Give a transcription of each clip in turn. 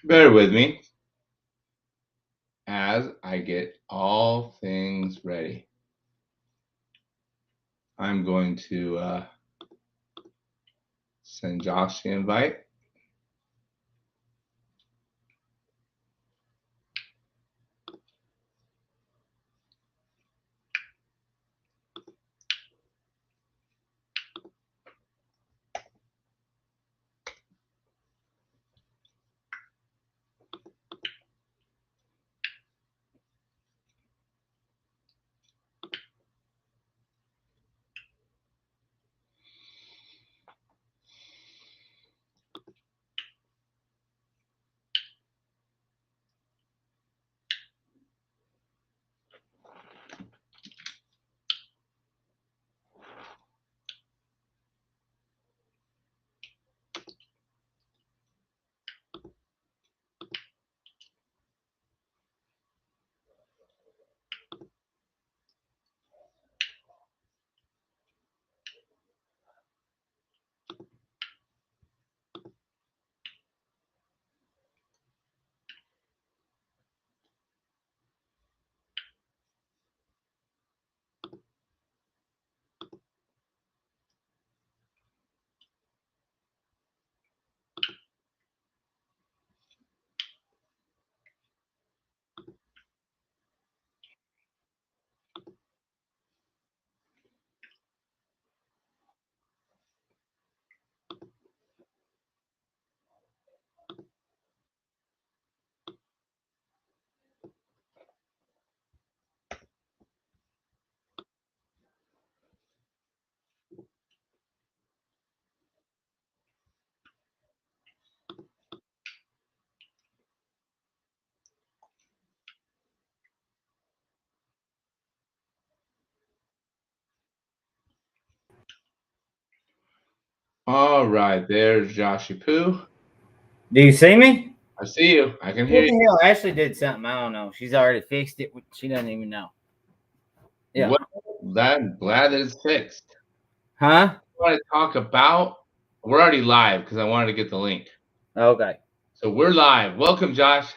Bear with me as I get all things ready. I'm going to send Josh the invite. All right, there's Joshy Poo. Do you see me? I see you. I can hear What you. the hell? Ashley did something. I don't know. She's already fixed it. She doesn't even know. Yeah. Well, I'm glad that it's fixed. Huh? I want to talk about. We're already live because I wanted to get the link. Okay. So we're live. Welcome, Josh.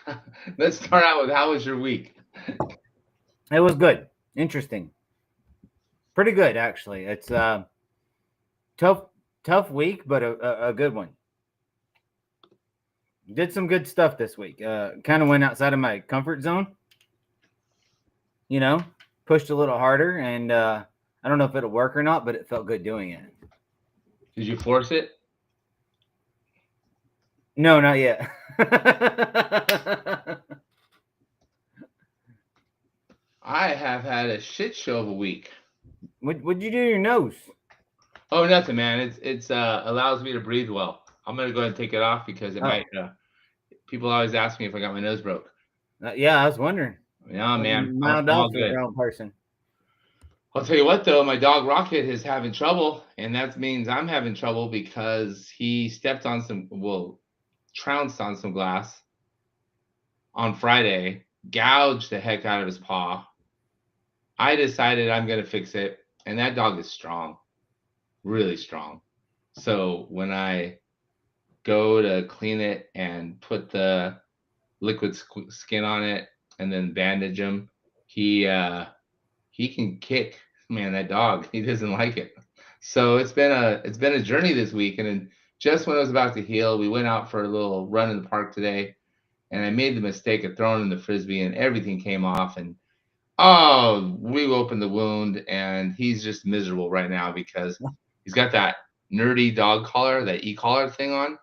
Let's start out with how was your week? It was good. Interesting. Pretty good actually. It's tough tough week, but a good one. Did some good stuff this week. Kind of went outside of my comfort zone. You know, pushed a little harder, and I don't know if it'll work or not, but it felt good doing it. Did you force it? No, not yet. I have had a shit show of a week. What'd you do to your nose? Oh, nothing, man. It's allows me to breathe well. I'm gonna go ahead and take it off because it Oh, might. People always ask me if I got my nose broke. yeah, I was wondering. Yeah, man, I'm Mild all off the good. wrong person. I'll tell you what, though, my dog Rocket is having trouble, and that means I'm having trouble because he stepped on trounced on some glass on Friday, gouged the heck out of his paw. I decided I'm gonna fix it, and that dog is strong, really strong. So when I go to clean it and put the liquid skin on it and then bandage him, he can kick. Man, that dog, he doesn't like it. So it's been a journey this week, and then just when it was about to heal, we went out for a little run in the park today, and I made the mistake of throwing in the frisbee, and everything came off, and we opened the wound, and he's just miserable right now because he's got that nerdy dog collar, that e-collar thing on.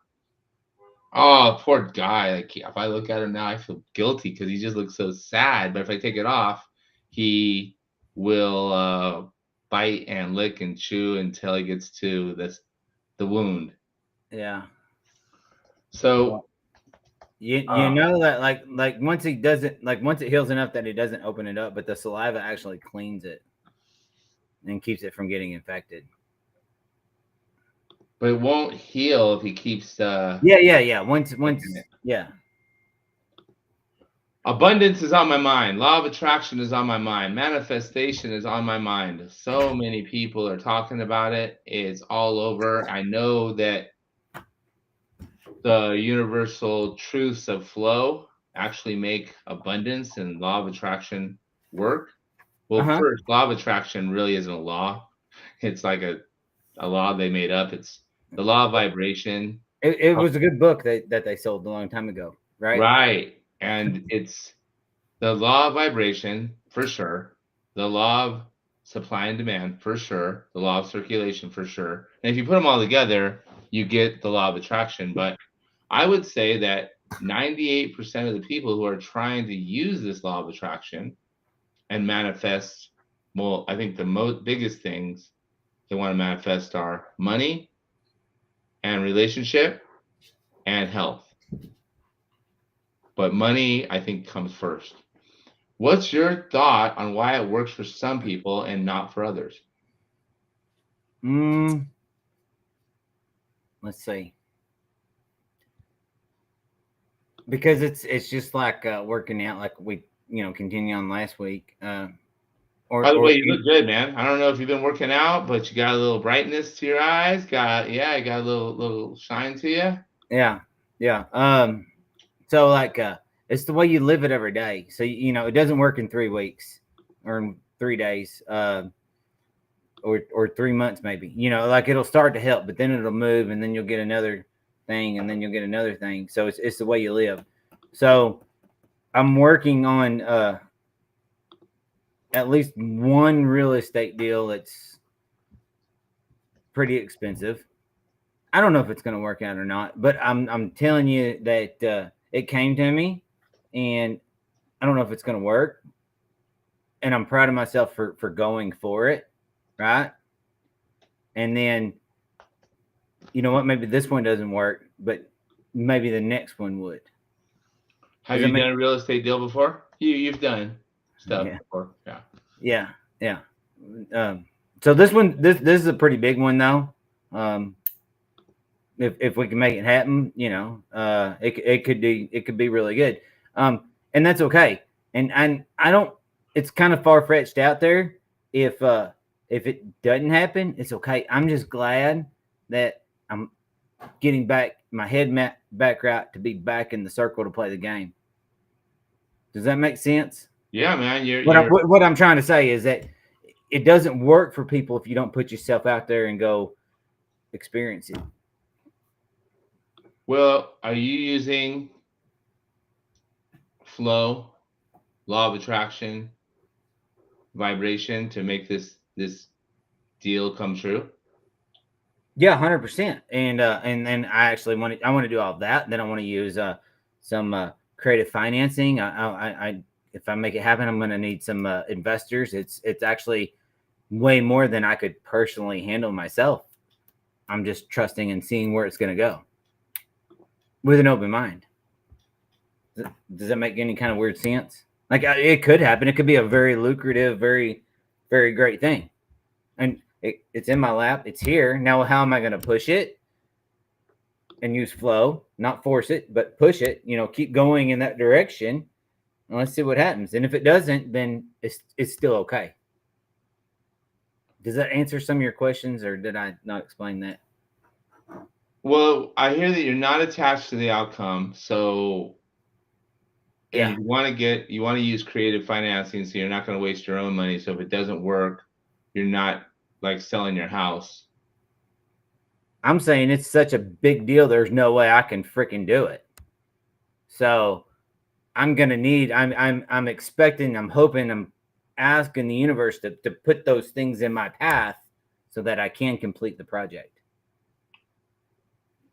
Oh, poor guy. Like, if I look at him now, I feel guilty because he just looks so sad. But if I take it off, he will bite and lick and chew until he gets to the wound. Yeah. So, Well, you uh, know that like once he doesn't like once it heals enough that he doesn't open it up, but the saliva actually cleans it and keeps it from getting infected. but it won't heal if he keeps Yeah. Once licking it. yeah. Abundance is on my mind. Law of attraction is on my mind. Manifestation is on my mind. So many people are talking about it. It's all over. I know that the universal truths of flow actually make abundance and law of attraction work? Well, Uh-huh. first, law of attraction really isn't a law. It's like a law they made up. It's the law of vibration. It was a good book that they sold a long time ago, right? Right. And it's the law of vibration for sure. The law of supply and demand for sure. The law of circulation for sure. And if you put them all together, you get the law of attraction. But I would say that 98% of the people who are trying to use this law of attraction and manifest, well, I think the biggest things they want to manifest are money and relationship and health. But money, I think, comes first. What's your thought on why it works for some people and not for others? Mm, let's see. Because it's just like working out, like we continue on last week. By the Or way, you look good, man. I don't know if you've been working out, but you got a little brightness to your eyes. You got a little shine to you. yeah, yeah. So like it's the way you live it every day. So it doesn't work in 3 weeks or in 3 days. Or 3 months maybe. Like it'll start to help, but then it'll move, and then you'll get another thing, and then you'll get another thing. So it's the way you live. So I'm working on at least one real estate deal that's pretty expensive. I don't know if it's going to work out or not, but I'm telling you that it came to me, and I don't know if it's going to work. And I'm proud of myself for going for it, right? And then you know what? Maybe this one doesn't work, but maybe the next one would. Have Does that you make? done a real estate deal before? You've done stuff Yeah, before. Yeah. yeah, yeah. So this is a pretty big one though. Um, if we can make it happen, it could be really good. And that's okay. And I don't. It's kind of far fetched out there. If it doesn't happen, it's okay. I'm just glad that I'm getting back my head back right to be back in the circle to play the game. Does that make sense? Yeah, man. What I'm trying to say is that it doesn't work for people if you don't put yourself out there and go experience it. Well, are you using flow, law of attraction, vibration to make this deal come true? Yeah, 100%. And then I want to do all of that. Then I want to use some creative financing. I if I make it happen, I'm going to need some investors. It's actually way more than I could personally handle myself. I'm just trusting and seeing where it's going to go with an open mind. Does that make any kind of weird sense? Like it could happen. It could be a very lucrative, very, very great thing. And it's in my lap. It's here. Now, how am I going to push it and use flow, not force it, but push it, keep going in that direction. And let's see what happens. And if it doesn't, then it's still okay. Does that answer some of your questions, or did I not explain that? Well, I hear that you're not attached to the outcome, so and Yeah. you want to use creative financing, so you're not going to waste your own money. So if it doesn't work, you're not like selling your house. I'm saying it's such a big deal. There's no way I can freaking do it. So I'm going to need, I'm expecting, I'm hoping, I'm asking the universe to put those things in my path so that I can complete the project.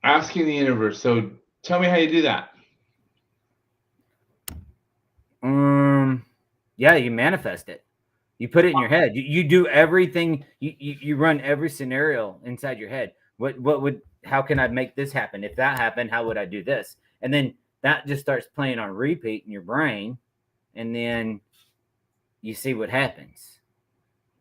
Asking the universe. So tell me how you do that. Yeah, you manifest it. You put it in your head. You do everything. You run every scenario inside your head. How can I make this happen? If that happened, how would I do this? And then that just starts playing on repeat in your brain, and then you see what happens.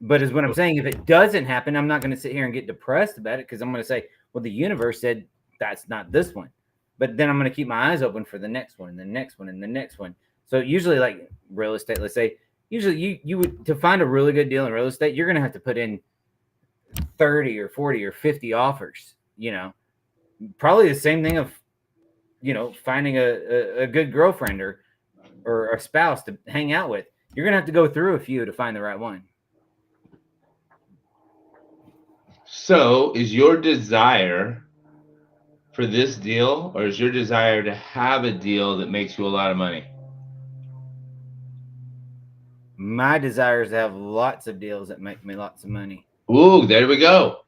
But as what I'm saying, if it doesn't happen, I'm not going to sit here and get depressed about it, because I'm going to say, well, the universe said that's not this one. But then I'm going to keep my eyes open for the next one and the next one and the next one. So usually, like real estate, let's say, usually you would, to find a really good deal in real estate, you're going to have to put in 30 or 40 or 50 offers, probably the same thing of finding a good girlfriend or a spouse to hang out with. You're gonna have to go through a few to find the right one. So, is your desire for this deal, or is your desire to have a deal that makes you a lot of money? My desire is to have lots of deals that make me lots of money. Ooh, there we go.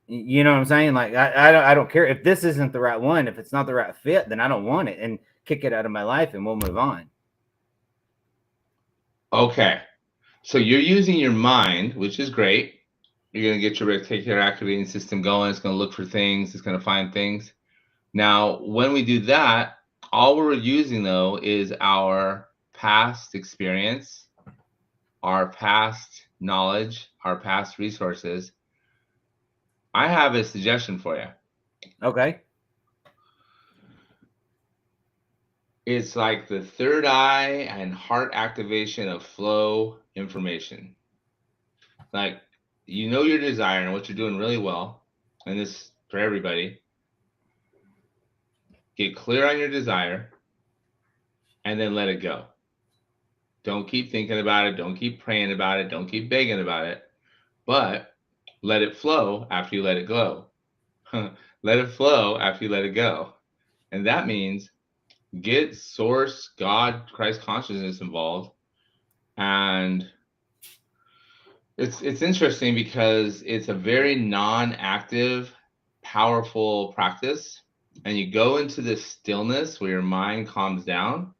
You know what I'm saying? Like I don't care if this isn't the right one. If it's not the right fit, then I don't want it, and kick it out of my life, and we'll move on. Okay. So you're using your mind, which is great. You're going to get your reticular activating system going. It's going to look for things. It's going to find things. Now, when we do that, all we're using though is our past experience, our past knowledge, our past resources. I have a suggestion for you. Okay. It's like the third eye and heart activation of flow information. Like, you know your desire and what you're doing really well, and this for everybody. Get clear on your desire and then let it go. Don't keep thinking about it. Don't keep praying about it. Don't keep begging about it. But let it flow after you let it go. Let it flow after you let it go. And that means get source, God, Christ consciousness involved. And it's interesting because it's a very non-active, powerful practice. And you go into this stillness where your mind calms down.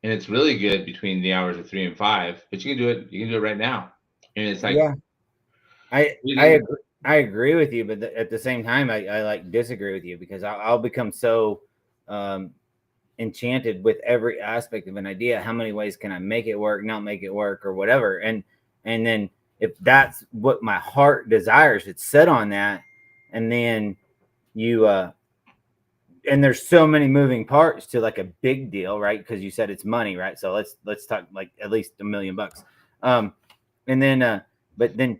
And it's really good between the hours of 3 and 5, but you can do it. You can do it right now. And it's like, Yeah, I agree with you, but at the same time, I like disagree with you because I'll become so enchanted with every aspect of an idea. How many ways can I make it work, not make it work, or whatever? And then if that's what my heart desires, it's set on that, and then you and there's so many moving parts to like a big deal, right? Because you said it's money, right? So let's talk like at least $1 million. And then but then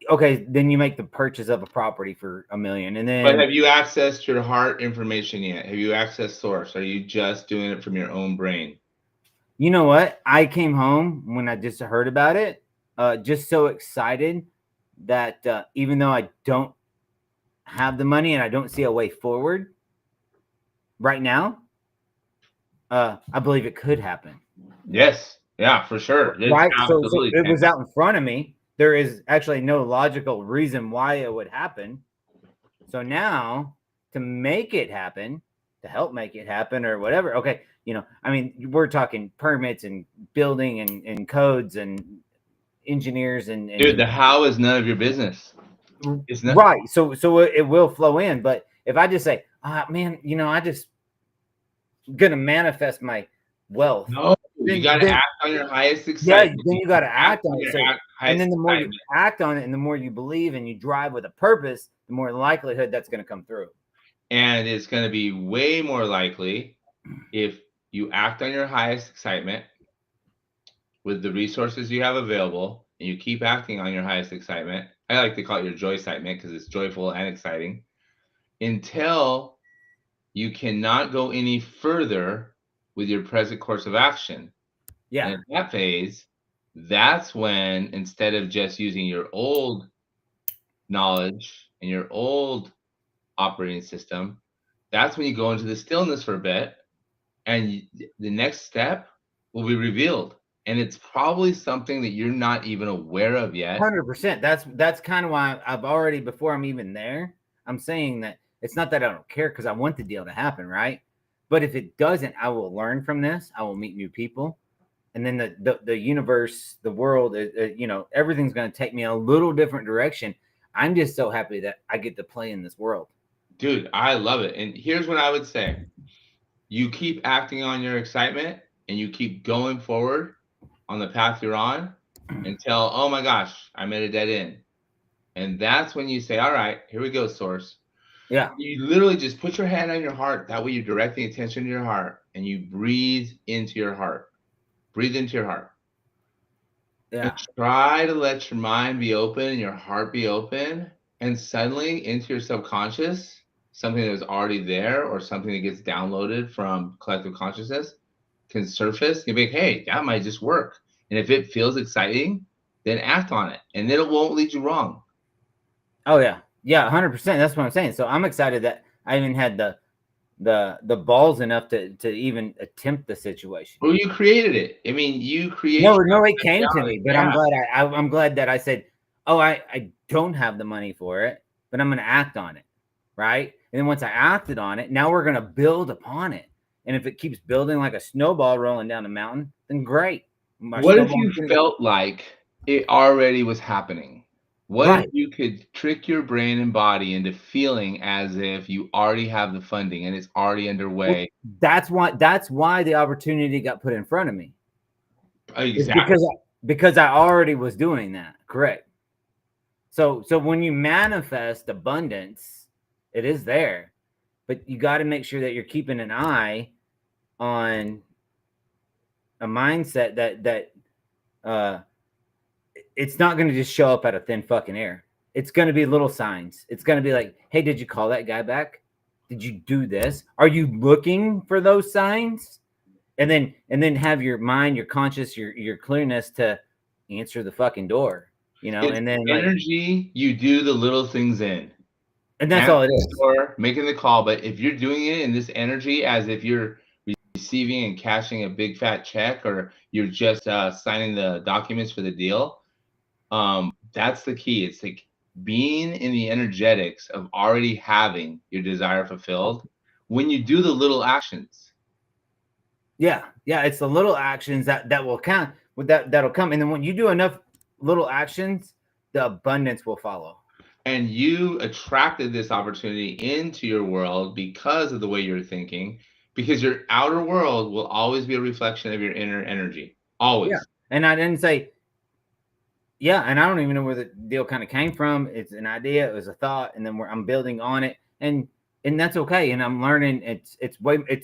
okay, then you make the purchase of a property for $1 million, and but then have you accessed your heart information yet? Have you accessed source? Are you just doing it from your own brain? you know what? I came home when I just heard about it, just so excited that even though I don't have the money and I don't see a way forward right now, I believe it could happen. Yes. Yeah, for sure. It Right. So absolutely it can. was out in front of me. There is actually no logical reason why it would happen. So now to make it happen, to help make it happen or whatever. Okay. I mean, we're talking permits and building and codes and engineers Dude, and the how is none of your business. It's not. right. So it will flow in. But if I just say, man, I just gonna manifest my wealth, No, you got to then act on your highest yeah, excitement. then you got to Act act on on it. your So, and highest then the more you excitement. act on it, and the more you believe and you drive with a purpose, the more likelihood that's going to come through. And it's going to be way more likely if you act on your highest excitement with the resources you have available and you keep acting on your highest excitement. I like to call it your joy excitement because it's joyful and exciting until you cannot go any further with your present course of action. Yeah, And in that phase, that's when instead of just using your old knowledge and your old operating system, that's when you go into the stillness for a bit and the next step will be revealed. And it's probably something that you're not even aware of yet. 100%. That's kind of why I've already before I'm even there. I'm saying that it's not that I don't care because I want the deal to happen, right? But if it doesn't, I will learn from this. I will meet new people, and then the universe, the world, everything's going to take me a little different direction. I'm just so happy that I get to play in this world. Dude, I love it. And here's what I would say. You keep acting on your excitement and you keep going forward on the path you're on until, oh my gosh, I'm at a dead end. And that's when you say, all right, here we go, source. Yeah. You literally just put your hand on your heart. That way you're directing attention to your heart and you breathe into your heart. Breathe into your heart. Yeah. And try to let your mind be open and your heart be open. And suddenly into your subconscious, something that was already there or something that gets downloaded from collective consciousness can surface, you'll be like, hey, that might just work. And if it feels exciting, then act on it, and then it won't lead you wrong. Oh yeah, yeah, 100%. That's what I'm saying. So I'm excited that I even had the balls enough to even attempt the situation. Well, you created it. I mean, you create. No, it came to me, but Yeah. I'm glad that I said, oh, I don't have the money for it, but I'm going to act on it, right? And then once I acted on it, now we're going to build upon it. And if it keeps building like a snowball rolling down the mountain, then great. What if you felt like it already was happening? What if Right. you could trick your brain and body into feeling as if you already have the funding and it's already underway? Well, that's why the opportunity got put in front of me. It's Exactly. because I already was doing that. Correct. So when you manifest abundance, it is there, but you got to make sure that you're keeping an eye on a mindset that it's not going to just show up out of thin fucking air. It's going to be little signs. It's going to be like, hey, did you call that guy back? Did you do this? Are you looking for those signs? And then have your mind, your conscious, your clearness to answer the fucking door, It's and then like, energy you do the little things in. and that's all it Answering the is. door, making the call, but if you're doing it in this energy as if you're receiving and cashing a big fat check, or you're just signing the documents for the deal, that's the key. It's like being in the energetics of already having your desire fulfilled when you do the little actions. Yeah, it's the little actions that will count. With that'll come, and then when you do enough little actions, the abundance will follow. And you attracted this opportunity into your world because of the way you're thinking, because your outer world will always be a reflection of your inner energy. Always. Yeah, and I didn't say. Yeah, and I don't even know where the deal kind of came from. It's an idea, it was a thought, and then I'm building on it, and that's okay. And I'm learning. It's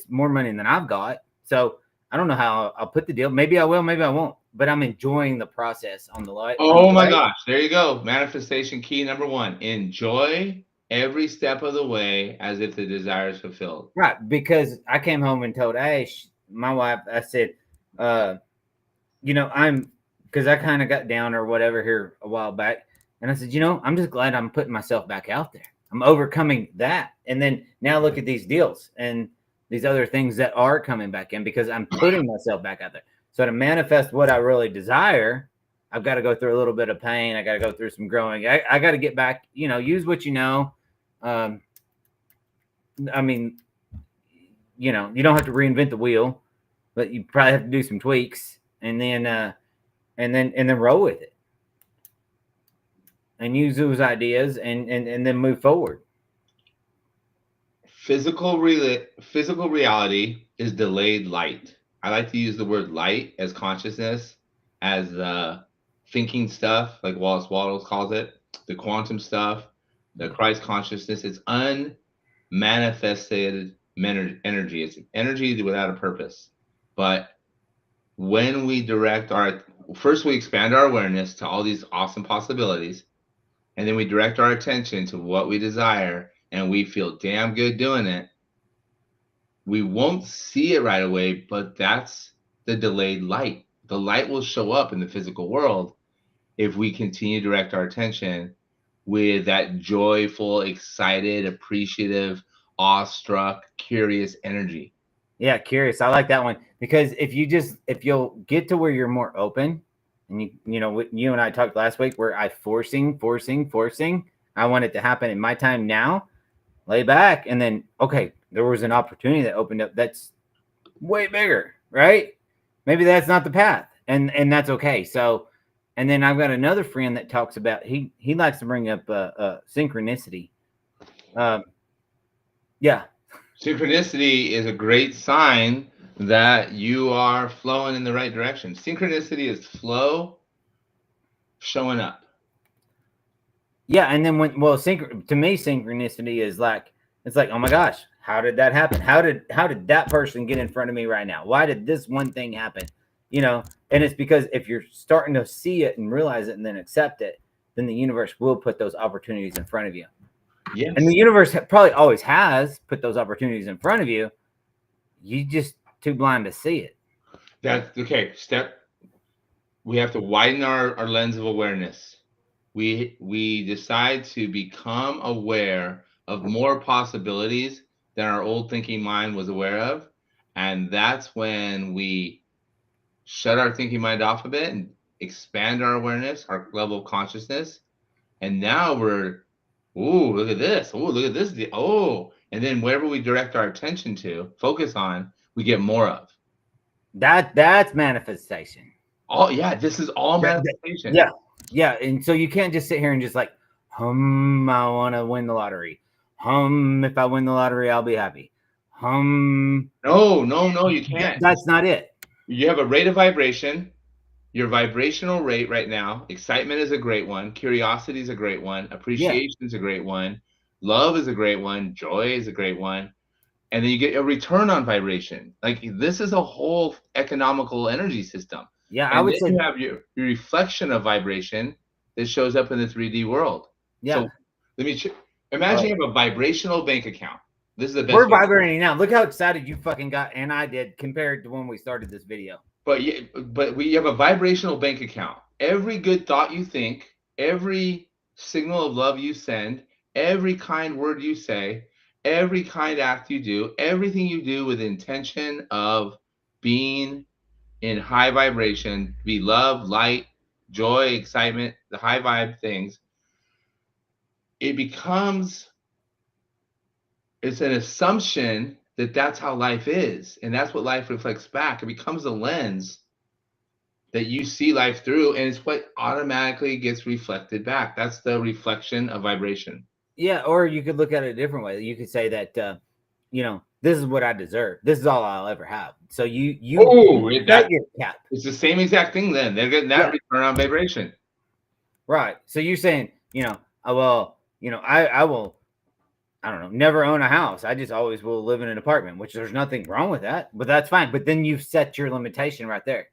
more money than I've got, so I don't know how I'll put the deal. Maybe I will, maybe I won't. But I'm enjoying the process on the light. Oh my gosh, there you go. Manifestation key number 1. Enjoy every step of the way as if the desire is fulfilled. Right, because I came home and told Ash, my wife, I said, I'm because I kind of got down or whatever here a while back. And I said, I'm just glad I'm putting myself back out there. I'm overcoming that. And then now look at these deals and these other things that are coming back in because I'm putting myself back out there. So to manifest what I really desire, I've got to go through a little bit of pain. I got to go through some growing. I got to get back, use what you know. I mean, you don't have to reinvent the wheel, but you probably have to do some tweaks and then roll with it and use those ideas and then move forward. Physical reality is delayed light. I like to use the word light as consciousness, as the thinking stuff, like Wallace Wattles calls it, the quantum stuff, the Christ consciousness. It's unmanifested energy. It's energy without a purpose. But when we first we expand our awareness to all these awesome possibilities, and then we direct our attention to what we desire, and we feel damn good doing it. We won't see it right away, but that's the delayed light. The light will show up in the physical world if we continue to direct our attention with that joyful, excited, appreciative, awestruck, curious energy. Yeah, curious. I like that one because if you'll get to where you're more open, and you and I talked last week where I forcing. I want it to happen in my time now. Lay back, and then okay, there was an opportunity that opened up that's way bigger, right? Maybe that's not the path, and that's okay. So, and then I've got another friend that talks about he likes to bring up synchronicity. Yeah. Synchronicity is a great sign that you are flowing in the right direction. Synchronicity is flow showing up. Yeah, and then to me, synchronicity is like it's like, oh my gosh, how did that happen? How did that person get in front of me right now? Why did this one thing happen? And it's because if you're starting to see it and realize it and then accept it, then the universe will put those opportunities in front of you. Yes. And the universe probably always has put those opportunities in front of you. You just too blind to see it. That's okay. We have to widen our lens of awareness. We decide to become aware of more possibilities than our old thinking mind was aware of. And that's when we shut our thinking mind off a bit and expand our awareness, our level of consciousness. And now look at this. Oh, look at this. Oh, and then wherever we direct our attention to, focus on, we get more of. That's manifestation. Oh, yeah, this is all Yeah, manifestation. yeah. And so you can't just sit here and just like, I want to win the lottery. If I win the lottery, I'll be happy. No, you can't. That's not it. You have a rate of vibration. Your vibrational rate right now, excitement is a great one. Curiosity is a great one. Appreciation is a great one. Love is a great one. Joy is a great one. And then you get a return on vibration. Like this is a whole economical energy system. Yeah, I And would then say, you have your reflection of vibration that shows up in the 3D world. yeah. So let me imagine you have a vibrational bank account. This is the best We're way. vibrating now. Look how excited you fucking got, and I did compared to when we started this video. But we have a vibrational bank account. Every good thought you think, every signal of love you send, every kind word you say, every kind act you do, everything you do with intention of being in high vibration, be love, light, joy, excitement, the high vibe things, it becomes it's an assumption that that's how life is, and that's what life reflects back. It becomes a lens that you see life through, and it's what automatically gets reflected back. That's the reflection of vibration. Yeah, or you could look at it a different way. You could say that, this is what I deserve. This is all I'll ever have. So you set your cap. It's the same exact thing. Then they're getting that return on vibration, right? So you're saying, I will, I will, I don't know, never own a house. I just always will live in an apartment, which there's nothing wrong with that, but that's fine. But then you've set your limitation right there.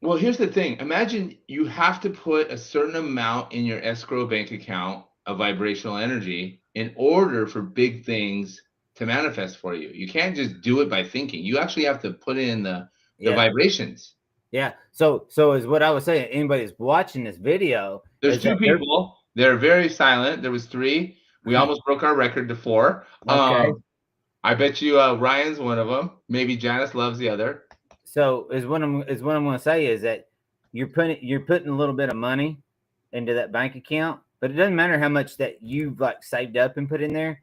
Well, here's the thing. Imagine you have to put a certain amount in your escrow bank account of vibrational energy in order for big things to manifest for you. You can't just do it by thinking. You actually have to put in the vibrations. Yeah. So is what I was saying. Anybody that's watching this video, there's two people. They're very silent. There was 3. We almost broke our record to 4. Okay. I bet you Ryan's one of them. Maybe Janice loves the other. So is what I'm going to say is that you're putting a little bit of money into that bank account, but it doesn't matter how much that you've like saved up and put in there.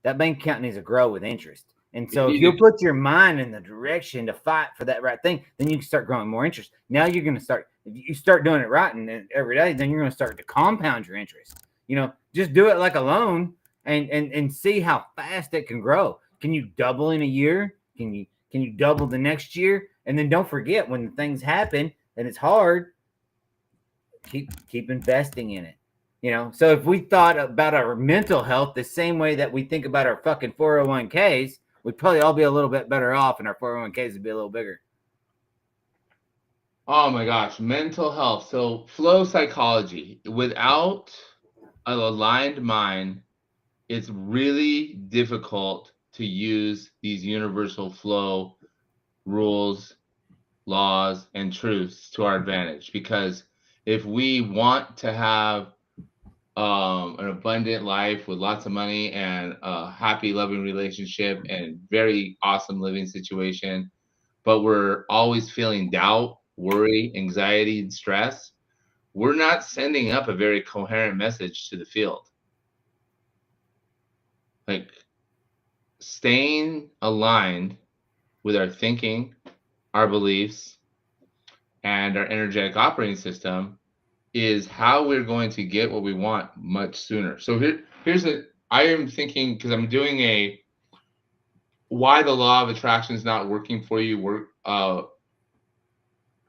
That bank account needs to grow with interest. And so if you put your mind in the direction to fight for that right thing, then you can start growing more interest. Now you're going to start, if you start doing it right and every day, then you're going to start to compound your interest. Just do it like a loan and see how fast it can grow. Can you double in a year? Can you double the next year? And then don't forget when things happen and it's hard, keep investing in it. So if we thought about our mental health the same way that we think about our fucking 401ks, we'd probably all be a little bit better off and our 401ks would be a little bigger. Oh my gosh, mental health. So flow psychology. Without an aligned mind, it's really difficult to use these universal flow rules, laws, and truths to our advantage. Because if we want to have an abundant life with lots of money and a happy, loving relationship and very awesome living situation, but we're always feeling doubt, worry, anxiety, and stress, we're not sending up a very coherent message to the field. Like staying aligned with our thinking, our beliefs, and our energetic operating system is how we're going to get what we want much sooner. So I am thinking, because I'm doing a why the law of attraction is not working for you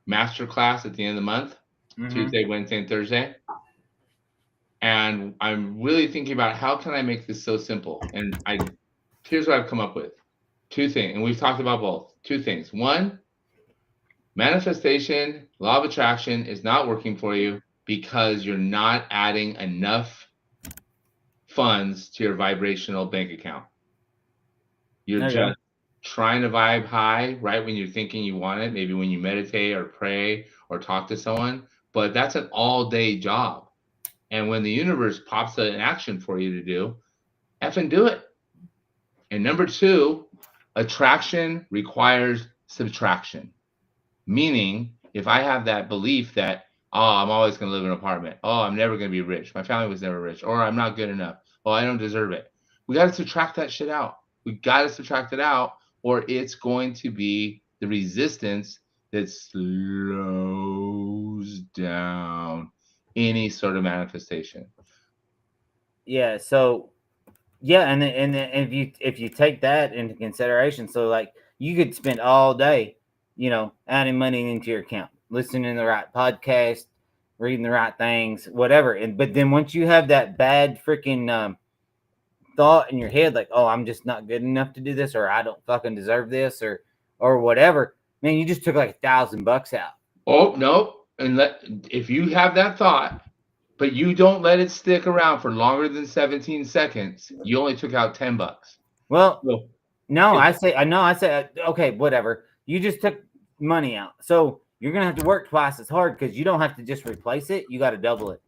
master class at the end of the month, Tuesday, Wednesday, and Thursday. And I'm really thinking about how can I make this so simple? And here's what I've come up with. 2 things, and we've talked about both. 2 things. 1, manifestation, law of attraction is not working for you because you're not adding enough funds to your vibrational bank account. You're There you go. just trying to vibe high right when you're thinking you want it, maybe when you meditate or pray or talk to someone, but that's an all-day job. And when the universe pops an action for you to do, effing do it. And number two, attraction requires subtraction. Meaning, if I have that belief that, oh, I'm always going to live in an apartment. Oh, I'm never going to be rich. My family was never rich. Or I'm not good enough. Oh, I don't deserve it. We got to subtract that shit out. We got to subtract it out, or it's going to be the resistance that slows down any sort of manifestation. Yeah. So yeah, and if you take that into consideration, so like you could spend all day, adding money into your account, listening to the right podcast, reading the right things, whatever. And but then once you have that bad freaking thought in your head, like, oh, I'm just not good enough to do this, or I don't fucking deserve this, or whatever, man, you just took like $1,000 out. Oh, no. And if you have that thought, but you don't let it stick around for longer than 17 seconds, you only took out $10. Well, So no, I say, okay, whatever. You just took money out. So you're going to have to work twice as hard because you don't have to just replace it. You got to double it.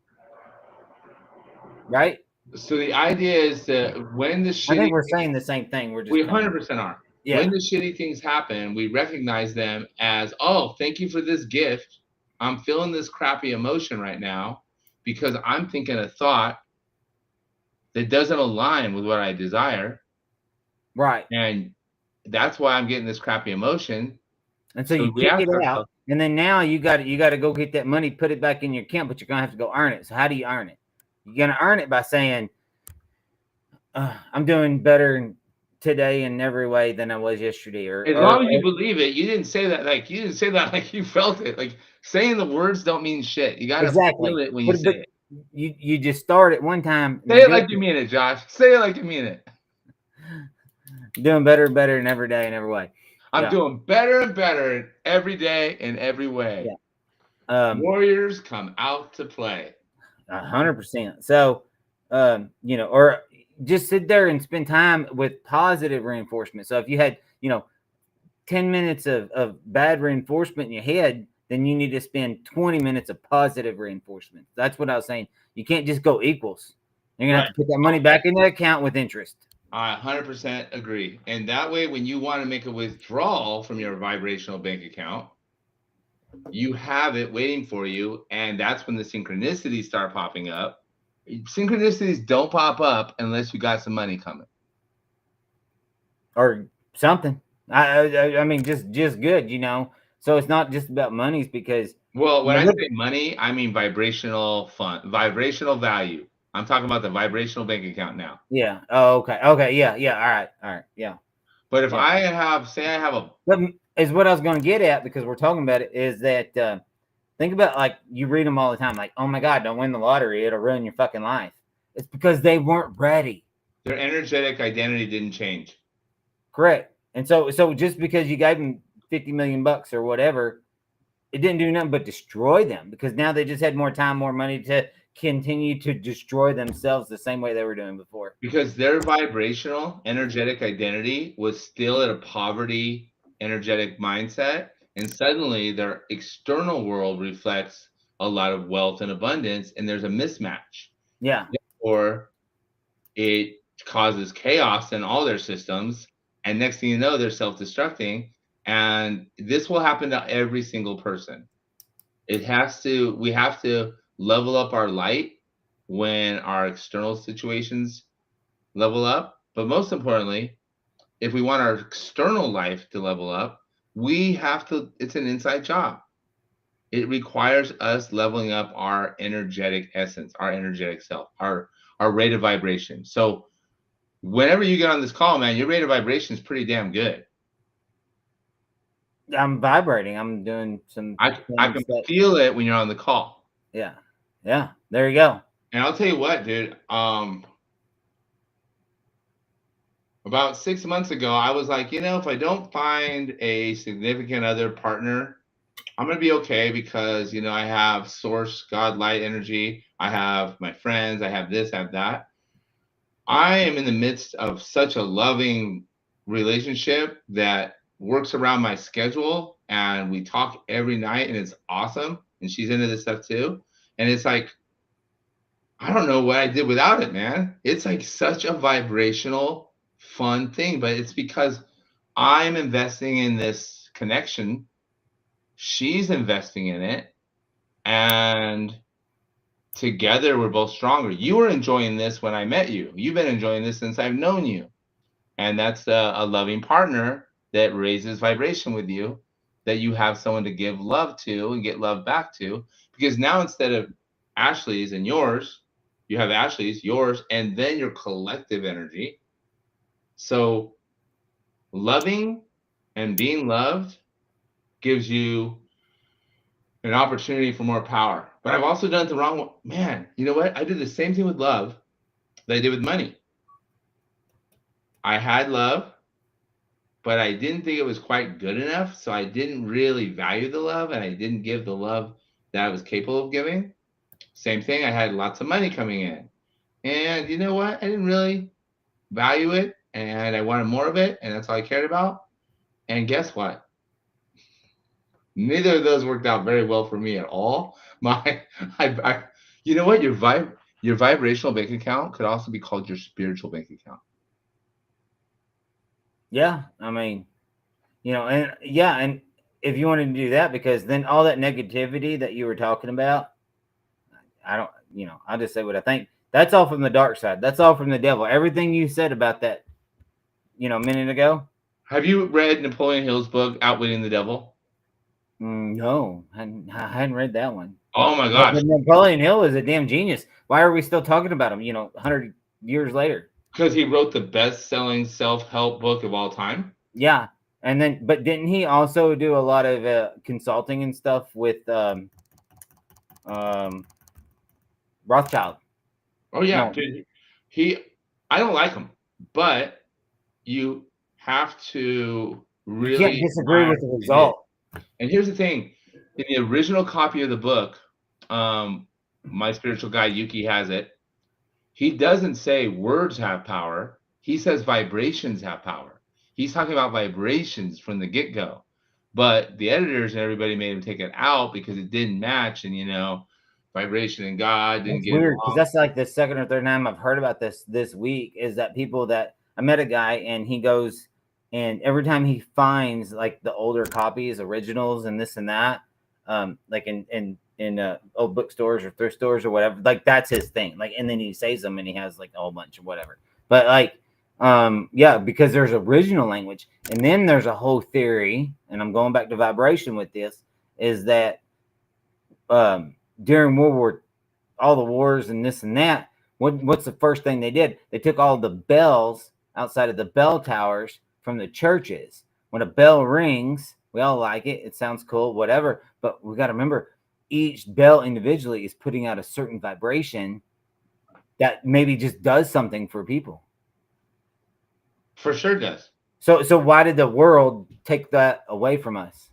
Right? So the idea is that when the I shitty think we're saying the same thing. We're just we 100% are. Yeah. When the shitty things happen, we recognize them as, oh, thank you for this gift. I'm feeling this crappy emotion right now because I'm thinking a thought that doesn't align with what I desire. Right. And that's why I'm getting this crappy emotion. And so you we kick ask it out. ourselves, And then now you got to go get that money, put it back in your account, but you're going to have to go earn it. So how do you earn it? You're going to earn it by saying, I'm doing better today in every way than I was yesterday. as long as you believe it, you didn't say that like you felt it. Like saying the words don't mean shit. You gotta feel it when you say it. You just start it one time. Say it like you mean it, Josh. Say it like you mean it. Doing better and better in every day in every way. I'm doing better and better every day in every way. Yeah. Warriors come out to play. 100%. So, or just sit there and spend time with positive reinforcement. So if you had, 10 minutes of bad reinforcement in your head, then you need to spend 20 minutes of positive reinforcement. That's what I was saying. You can't just go equals. You're going to have to put that money back in the account with interest. I 100% agree. And that way, when you want to make a withdrawal from your vibrational bank account, you have it waiting for you. And that's when the synchronicities start popping up. Synchronicities don't pop up unless you got some money coming. Or something. I mean, just good, So it's not just about monies because. Well, when I say money, I mean vibrational vibrational value. I'm talking about the vibrational bank account now. Yeah. Oh, okay. Okay. Yeah. Yeah. All right. Yeah. But if I have a. Is what I was going to get at because we're talking about it is that think about like you read them all the time, like, oh my God, don't win the lottery. It'll ruin your fucking life. It's because they weren't ready. Their energetic identity didn't change. Correct. And so just because you gave them $50 million or whatever, it didn't do nothing but destroy them because now they just had more time, more money to continue to destroy themselves the same way they were doing before. Because their vibrational energetic identity was still at a poverty energetic mindset. And suddenly their external world reflects a lot of wealth and abundance. And there's a mismatch. Yeah. Or it causes chaos in all their systems. And next thing you know, they're self-destructing. And this will happen to every single person. We have to level up our light when our external situations level up. But most importantly, if we want our external life to level up, it's an inside job. It requires us leveling up our energetic essence, our energetic self, our rate of vibration. So whenever you get on this call, man, your rate of vibration is pretty damn good. I'm vibrating. I'm doing some. I can feel it when you're on the call. Yeah. Yeah. There you go. And I'll tell you what, dude. About 6 months ago, I was like, if I don't find a significant other partner, I'm going to be okay because, I have source, God, light, energy. I have my friends. I have this, I have that. I am in the midst of such a loving relationship that works around my schedule, and we talk every night, and it's awesome. And she's into this stuff too. And it's like, I don't know what I did without it, man. It's like such a vibrational, fun thing, but it's because I'm investing in this connection. She's investing in it, and together we're both stronger. You were enjoying this when I met you. You've been enjoying this since I've known you. And that's a loving partner that raises vibration with you, that you have someone to give love to and get love back to. Because now instead of Ashley's and yours, you have Ashley's, yours, and then your collective energy. So loving and being loved gives you an opportunity for more power. But I've also done it the wrong way. Man, you know what? I did the same thing with love that I did with money. I had love, but I didn't think it was quite good enough. So I didn't really value the love, and I didn't give the love that I was capable of giving. Same thing. I had lots of money coming in. And you know what? I didn't really value it, and I wanted more of it, and that's all I cared about. And guess what? Neither of those worked out very well for me at all. I you know what? Your vibrational bank account could also be called your spiritual bank account. Yeah, I mean, and yeah, and if you wanted to do that, because then all that negativity that you were talking about, I don't, I'll just say what I think. That's all from the dark side. That's all from the devil. Everything you said about that, a minute ago. Have you read Napoleon Hill's book, Outwitting the Devil? No, I hadn't read that one. Oh my But gosh. Napoleon Hill is a damn genius. Why are we still talking about him, 100 years later? Because he wrote the best-selling self-help book of all time. Yeah. And then, but didn't he also do a lot of consulting and stuff with Rothschild? Oh yeah, No. dude. I don't like him, but you have to You can't really disagree admire with the who he is. result. And here's the thing: in the original copy of the book, my spiritual guide Yuki has it. He doesn't say words have power. He says vibrations have power. He's talking about vibrations from the get-go. But the editors and everybody made him take it out because it didn't match, and vibration and God didn't It's get weird because along. that's like the second or third time I've heard about this week. Is that people that I met a guy and he goes and every time he finds like the older copies, originals, and this and that, like in old bookstores or thrift stores or whatever, like that's his thing. Like, and then he saves them and he has like a whole bunch or whatever. But like, yeah, because there's original language, and then there's a whole theory, and I'm going back to vibration with this, is that during World War, all the wars and this and that, what's the first thing they did? They took all the bells outside of the bell towers from the churches. When a bell rings, we all like it. It sounds cool, whatever. But we got to remember, each bell individually is putting out a certain vibration that maybe just does something for people. For sure does. So why did the world take that away from us?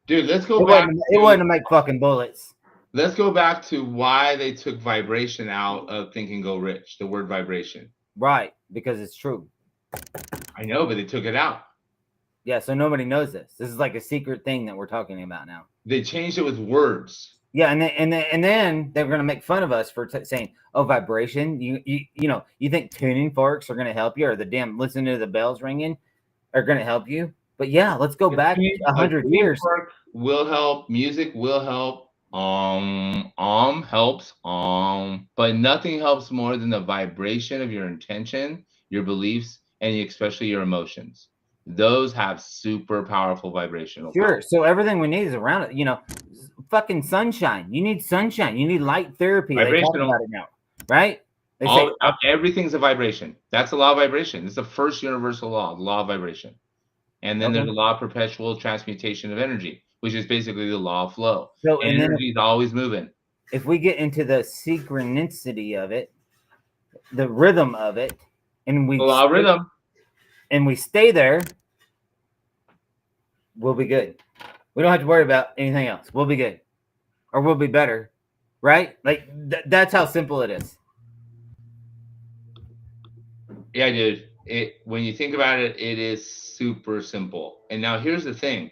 Dude, let's go It back wasn't to make fucking bullets. let's go back to why they took vibration out of Think and Go Rich, the word vibration. Right, because it's true. I know, but they took it out. Yeah, so nobody knows this. This is like a secret thing that we're talking about now. They changed it with words. Yeah, and then they're gonna make fun of us for saying, "Oh, vibration." You think tuning forks are gonna help you, or the damn listen to the bells ringing are gonna help you? But yeah, let's go back 100 years. Will help. Music will help. Helps. But nothing helps more than the vibration of your intention, your beliefs, and especially your emotions. Those have super powerful vibrational Sure. power. So everything we need is around it. Fucking sunshine. You need sunshine. You need light therapy. They talk about it now, right? They say Everything's a vibration. That's the law of vibration. It's the first universal law, the law of vibration. And then there's the law of perpetual transmutation of energy, which is basically the law of flow. So, and energy is always moving. If we get into the synchronicity of it, the rhythm of it, and we stay there, we'll be good. We don't have to worry about anything else. We'll be good, or we'll be better, right? Like that's how simple it is. Yeah, dude. When you think about it, it is super simple. And now here's the thing.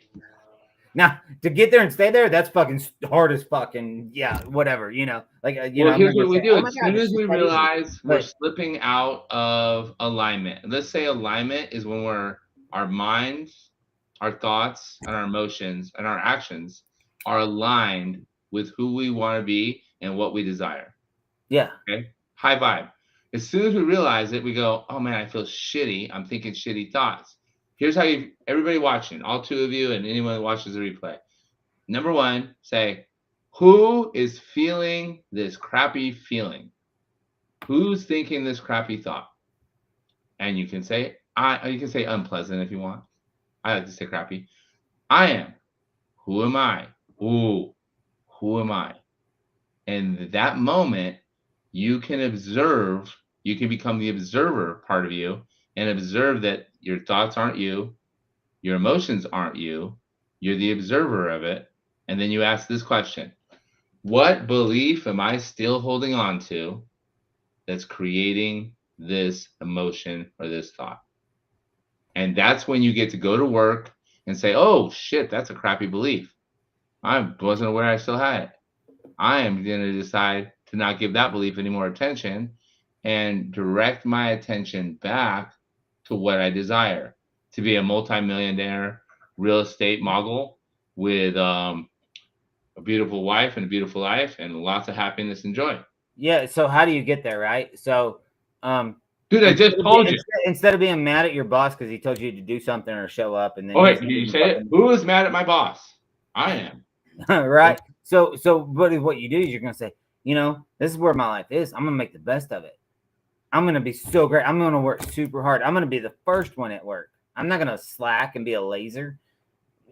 Now to get there and stay there, that's fucking hard as fuck. And yeah, whatever, like Well, I'm here's not gonna what we say, do. oh my As god, soon it's as just we that easy. realize we're But slipping out of alignment, let's say alignment is when our minds, our thoughts, and our emotions and our actions are aligned with who we want to be and what we desire. yeah, Okay. High vibe. As soon as we realize it, we go, oh man, I feel shitty. I'm thinking shitty thoughts. Here's how everybody watching, all two of you and anyone that watches the replay. Number one, say, who is feeling this crappy feeling? Who's thinking this crappy thought? And you can say, you can say unpleasant if you want. I like to say crappy. I am. Who am I? Ooh, who am I? And that moment, you can observe, you can become the observer part of you and observe that your thoughts aren't you, your emotions aren't you, you're the observer of it. And then you ask this question: what belief am I still holding on to that's creating this emotion or this thought? And that's when you get to go to work and say, oh shit, that's a crappy belief. I wasn't aware I still had it. I am going to decide to not give that belief any more attention and direct my attention back to what I desire, to be a multimillionaire real estate mogul with a beautiful wife and a beautiful life and lots of happiness and joy. yeah. So how do you get there, right? So, Dude, I just told you. instead of being mad at your boss because he told you to do something or show up, and then Oh, he wait, doesn't did give you you say it? fucking Who is mad at my boss? I am. right. So what you do is you're gonna say, this is where my life is. I'm gonna make the best of it. I'm gonna be so great. I'm gonna work super hard. I'm gonna be the first one at work. I'm not gonna slack and be a laser.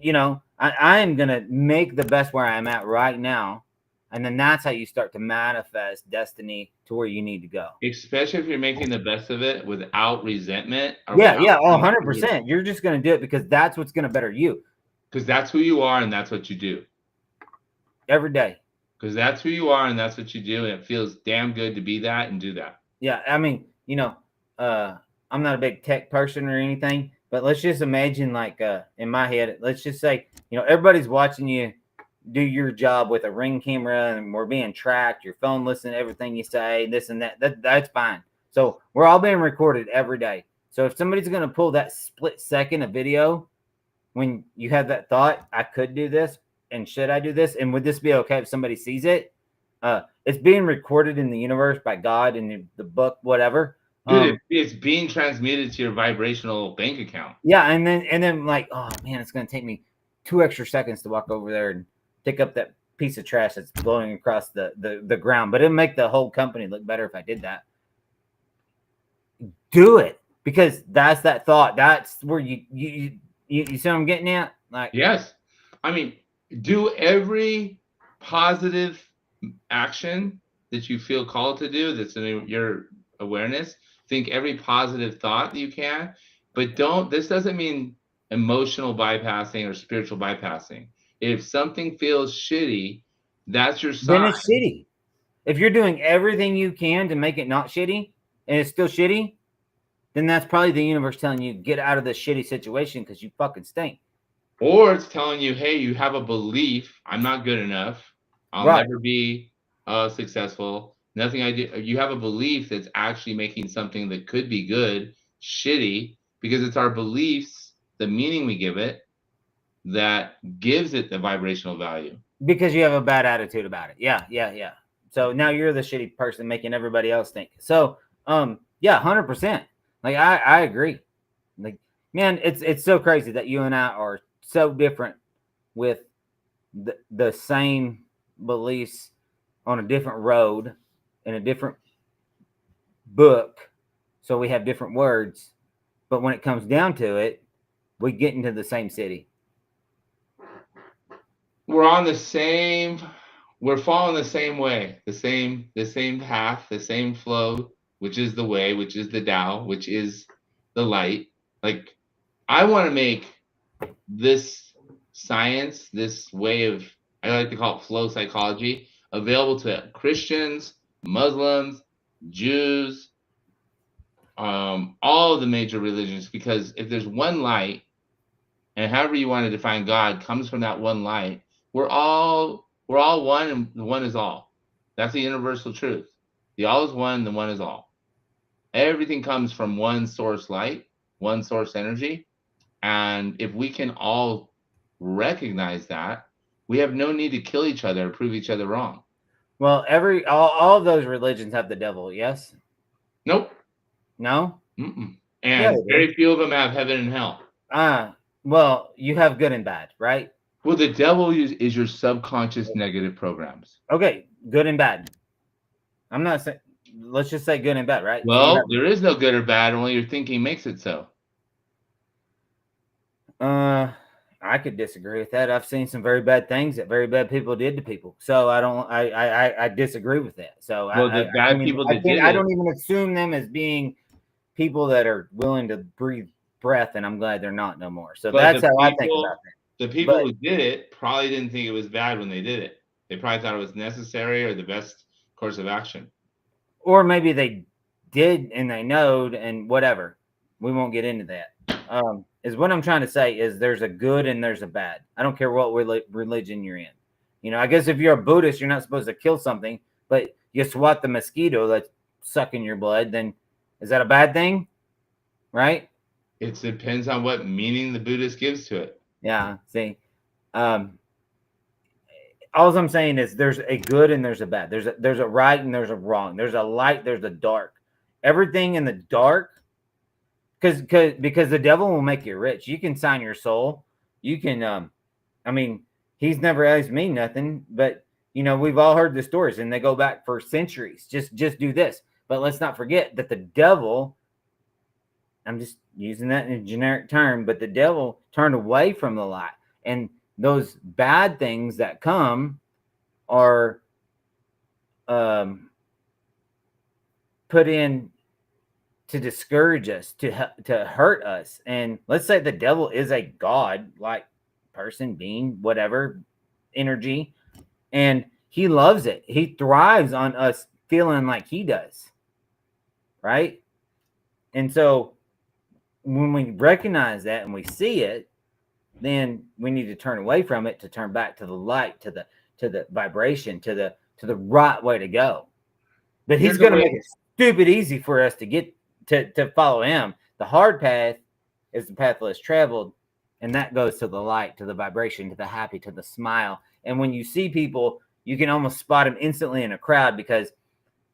I am gonna make the best where I'm at right now. And then that's how you start to manifest destiny to where you need to go. Especially if you're making the best of it without resentment or Yeah, without yeah, being bitter. 100%. You're just gonna do it because that's what's gonna better you Because that's who you are and that's what you do. every day. Because that's who you are and that's what you do. And it feels damn good to be that and do that. Yeah, I mean, I'm not a big tech person or anything, but let's just imagine, like, in my head, let's just say, everybody's watching you do your job with a ring camera, and we're being tracked. Your phone listening to everything you say, this and that. That's fine. So we're all being recorded every day. So if somebody's gonna pull that split second of video when you have that thought, I could do this, and should I do this, and would this be okay if somebody sees it? It's being recorded in the universe by God in the book, whatever. Dude, it's being transmitted to your vibrational bank account. Yeah, and then like, oh man, it's gonna take me 2 extra seconds to walk over there and pick up that piece of trash that's blowing across the ground. But it'll make the whole company look better if I did that. Do it, because that's that thought. That's where you see what I'm getting at? Like, Yes. I mean, do every positive action that you feel called to do that's in your awareness. Think every positive thought that you can, but this doesn't mean emotional bypassing or spiritual bypassing. If something feels shitty, that's your then sign. it's shitty. If you're doing everything you can to make it not shitty and it's still shitty, then that's probably the universe telling you get out of this shitty situation because you fucking stink. Or it's telling you, hey, you have a belief, I'm not good enough. I'll Right. never be successful. Nothing I do. You have a belief that's actually making something that could be good shitty, because it's our beliefs, the meaning we give it, that gives it the vibrational value. Because you have a bad attitude about it. Yeah, yeah, yeah. So now you're the shitty person making everybody else think. So, yeah, 100%. Like, I agree. Like, man, it's so crazy that you and I are so different with the same beliefs on a different road in a different book. So we have different words, but when it comes down to it, we get into the same city. We're on the same, we're following the same way, the same path, the same flow, which is the way, which is the Tao, which is the light. Like, I want to make this science, this way of, I like to call it flow psychology, available to Christians, Muslims, Jews, all of the major religions, because if there's one light, and however you want to define God comes from that one light, we're all one, and the one is all. That's the universal truth. The all is one, the one is all. Everything comes from one source light, one source energy. And if we can all recognize that, we have no need to kill each other or prove each other wrong. Well, all of those religions have the devil. Yes. Nope. No. Mm-mm. Yeah, And they do. very few of them have heaven and hell. Well, you have good and bad, right? Well, the devil is your subconscious negative programs. Okay, good and bad. I'm not saying. Let's just say good and bad, right? So you Well, there is no good or bad, only your thinking makes it so. have. I could disagree with that. I've seen some very bad things that very bad people did to people. So I don't. I disagree with that. So Well, the bad people that did I it, don't even assume them as being people that are willing to breathe breath, and I'm glad they're not no more. So but that's the how I think people, about that. the people But who did it probably didn't think it was bad when they did it. They probably thought it was necessary or the best course of action. or maybe they did and they knowed and whatever. We won't get into that. Is what I'm trying to say is there's a good and there's a bad. I don't care what religion you're in. You know, I guess if you're a Buddhist, you're not supposed to kill something, but you swat the mosquito that's sucking your blood, then is that a bad thing? Right? It depends on what meaning the Buddhist gives to it. Yeah. See, um, all I'm saying is there's a good and there's a bad. There's a right and there's a wrong. There's a light, there's a dark. Everything in the dark, because the devil will make you rich. You can sign your soul. You can I mean, he's never asked me nothing, but you know, we've all heard the stories and they go back for centuries. Just do this. But let's not forget that the devil, I'm just using that in a generic term, but the devil turned away from the light. And those bad things that come are put in to discourage us, to hurt us. And let's say the devil is a god like person, being, whatever, energy, and he loves it. He thrives on us feeling like he does, right? And so when we recognize that and we see it, then we need to turn away from it to turn back to the light, to the vibration, to the right way to go. But he's going to make it stupid easy for us to get to follow him. The hard path is the path less traveled, and that goes to the light, to the vibration, to the happy, to the smile. And when you see people, you can almost spot them instantly in a crowd because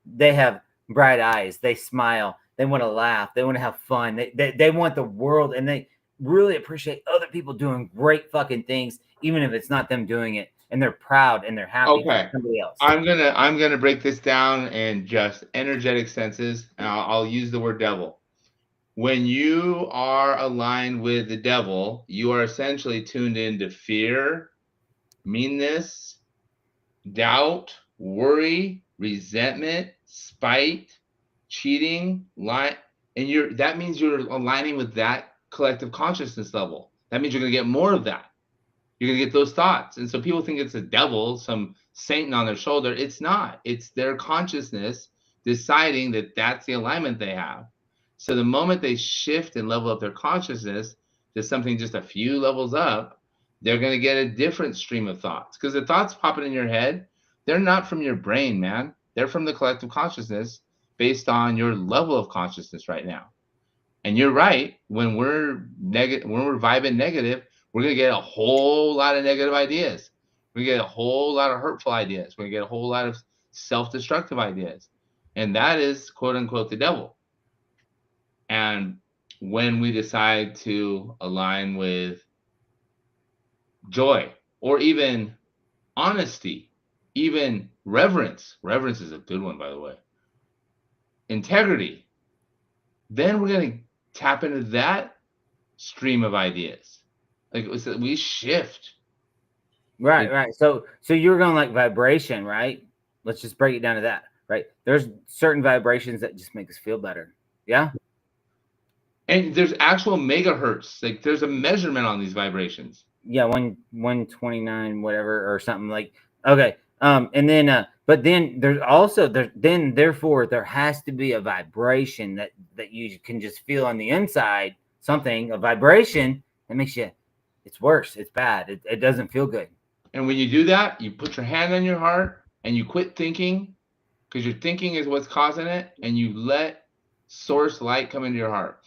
they have bright eyes, they smile, they want to laugh, they want to have fun, they want the world, and they really appreciate other people doing great fucking things, even if it's not them doing it, and they're proud and they're happy for somebody else. I'm gonna break this down in just energetic senses, and I'll use the word devil. When you are aligned with the devil, you are essentially tuned into fear, meanness, doubt, worry, resentment, spite, cheating, lie, and that means you're aligning with that collective consciousness level. That means you're going to get more of that. You're going to get those thoughts. And so people think it's a devil, some Satan on their shoulder. It's not. It's their consciousness deciding that that's the alignment they have. So the moment they shift and level up their consciousness to something just a few levels up, they're going to get a different stream of thoughts. Because the thoughts popping in your head, they're not from your brain, man. They're from the collective consciousness based on your level of consciousness right now. And you're right. When we're vibing negative, we're going to get a whole lot of negative ideas. We get a whole lot of hurtful ideas. We get a whole lot of self-destructive ideas. And that is, quote unquote, the devil. And when we decide to align with joy or even honesty, even reverence is a good one, by the way, integrity, then we're going to tap into that stream of ideas. Like we shift. Right. So you're going like vibration, right? Let's just break it down to that, right? There's certain vibrations that just make us feel better. Yeah. And there's actual megahertz. Like there's a measurement on these vibrations. Yeah, 129, whatever, or something like. Okay. And then But then there's also therefore there has to be a vibration that you can just feel on the inside, something, a vibration that makes you, it's worse, it's bad, it doesn't feel good. And when you do that, you put your hand on your heart and you quit thinking, because your thinking is what's causing it, and you let source light come into your heart.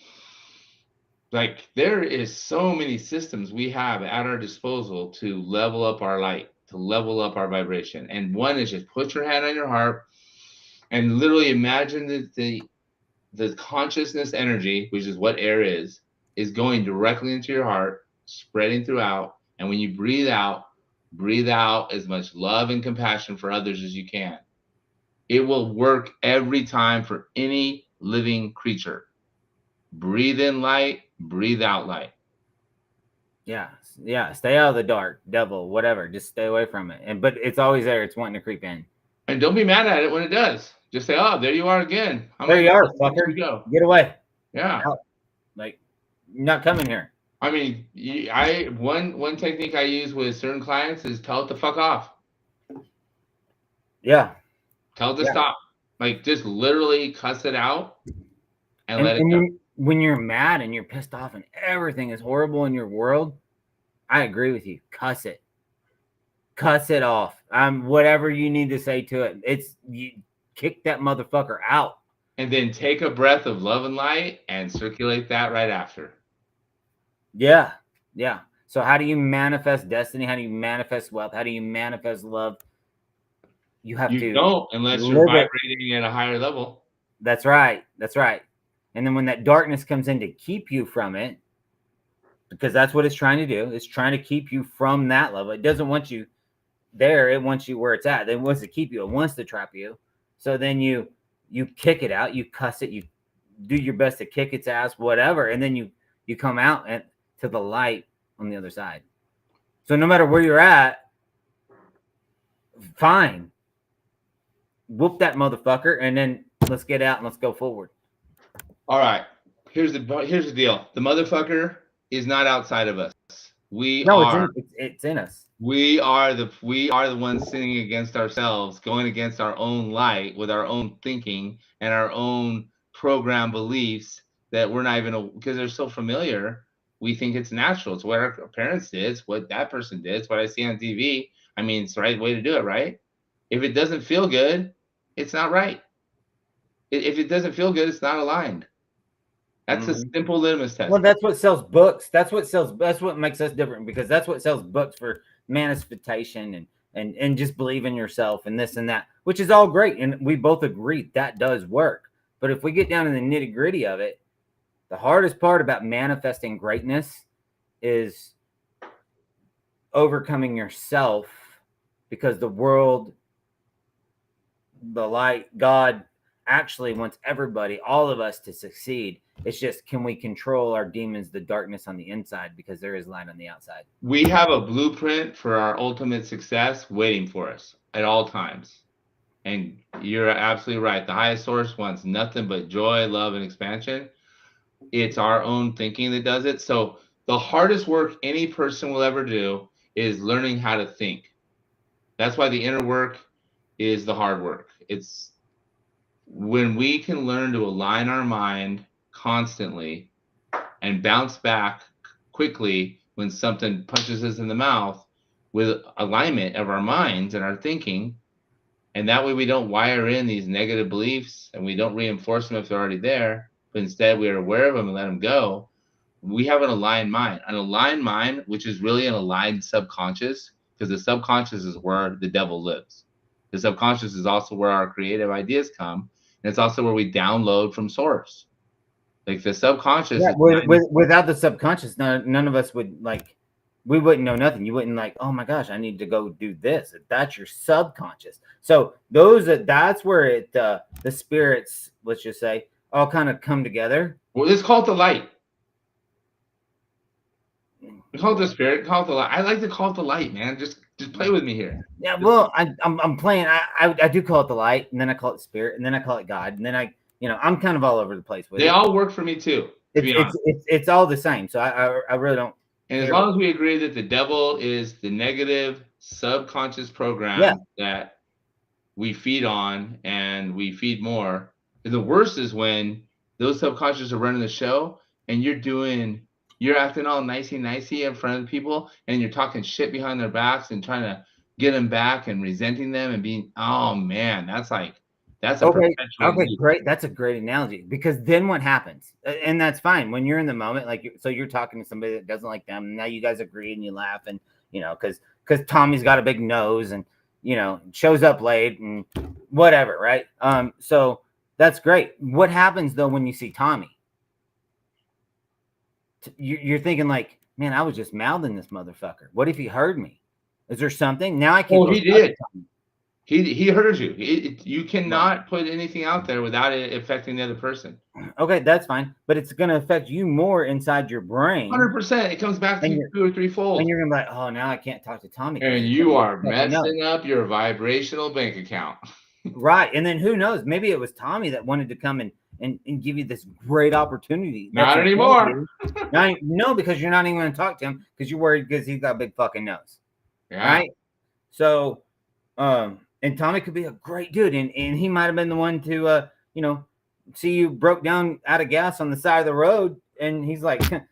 Like, there is so many systems we have at our disposal to level up our light, to level up our vibration. And one is just put your hand on your heart and literally imagine that the consciousness energy, which is what air is going directly into your heart, spreading throughout. And when you breathe out as much love and compassion for others as you can. It will work every time for any living creature. Breathe in light, breathe out light. Yeah, stay out of the dark, devil, whatever, just stay away from it. But it's always there, it's wanting to creep in. And don't be mad at it when it does. Just say, oh, there you are again. There you are, fucker. Get away. Yeah. Out. Like, you're not coming here. I mean, one technique I use with certain clients is tell it to fuck off. Yeah. Tell it to stop. Like, just literally cuss it out and let it go. When you're mad and you're pissed off and everything is horrible in your world, I agree with you. Cuss it. Cuss it off. Whatever you need to say to it. You kick that motherfucker out. And then take a breath of love and light and circulate that right after. Yeah. Yeah. So how do you manifest destiny? How do you manifest wealth? How do you manifest love? You don't unless you're vibrating at a higher level. That's right. That's right. And then when that darkness comes in to keep you from it, because that's what it's trying to do. It's trying to keep you from that level. It doesn't want you there. It wants you where it's at. It wants to keep you. It wants to trap you. So then you kick it out. You cuss it. You do your best to kick its ass, whatever. And then you come out to the light on the other side. So no matter where you're at, fine. Whoop that motherfucker, and then let's get out and let's go forward. All right. Here's the deal. The motherfucker is not outside of us. It's in us. We are the ones sinning against ourselves, going against our own light with our own thinking and our own program beliefs that we're not even, because they're so familiar. We think it's natural. It's what our parents did. It's what that person did. It's what I see on TV. I mean, it's the right way to do it, right? If it doesn't feel good, it's not right. If it doesn't feel good, it's not aligned. That's a simple litmus test. Well, that's what sells books. That's what makes us different, because that's what sells books for manifestation and just believe in yourself and this and that, which is all great. And we both agree that does work. But if we get down to the nitty gritty of it, the hardest part about manifesting greatness is overcoming yourself, because the world, the light, God actually wants everybody, all of us, to succeed. It's just, can we control our demons, the darkness on the inside, because there is light on the outside. We have a blueprint for our ultimate success waiting for us at all times. And you're absolutely right. The highest source wants nothing but joy, love, and expansion. It's our own thinking that does it. So the hardest work any person will ever do is learning how to think. That's why the inner work is the hard work. It's when we can learn to align our mind constantly and bounce back quickly when something punches us in the mouth, with alignment of our minds and our thinking. And that way we don't wire in these negative beliefs and we don't reinforce them if they're already there, but instead we are aware of them and let them go. We have an aligned mind, which is really an aligned subconscious, because the subconscious is where the devil lives. The subconscious is also where our creative ideas come. And it's also where we download from source. Like the subconscious. Yeah, without the subconscious, none of us would, like, we wouldn't know nothing. You wouldn't like, oh my gosh, I need to go do this. That's your subconscious. So that's where the spirits, let's just say, all kind of come together. Well, let's call it the light. We call it the spirit. Call it the light. I like to call it the light, man. Just play with me here. Yeah, well, I'm playing. I do call it the light, and then I call it spirit, and then I call it God, and then I'm kind of all over the place with it. They all work for me too. It's all the same. So I really don't. And as long as we agree that the devil is the negative subconscious program that we feed on and we feed more. And the worst is when those subconscious are running the show and you're acting all nicey in front of people and you're talking shit behind their backs and trying to get them back and resenting them and being, oh man, that's a Okay. perpetual Okay. loop. Great. That's a great analogy, because then what happens? And that's fine when you're in the moment. Like, so you're talking to somebody that doesn't like them. And now you guys agree and you laugh, and because Tommy's got a big nose and shows up late and whatever, right? So that's great. What happens though when you see Tommy? You're thinking like, man, I was just mouthing this motherfucker. What if he heard me? Is there something? Now I can't Oh, go he touch did. Tommy. He heard you. You Right. cannot put anything out there without it affecting the other person. Okay, that's fine, but it's going to affect you more inside your brain, 100%. It comes back to and you you're 2 or 3 and fold. you're gonna be like, oh, now I can't talk to Tommy because And he's gonna you get are fucking nose. messing up your vibrational bank account. Right, and then who knows? Maybe it was Tommy that wanted to come and give you this great opportunity. Not That's in front of anymore. you. No, because you're not even going to talk to him because you're worried because he's got a big fucking nose. Yeah. Right. So, and Tommy could be a great dude, and he might have been the one to, see you broke down out of gas on the side of the road, and he's like, I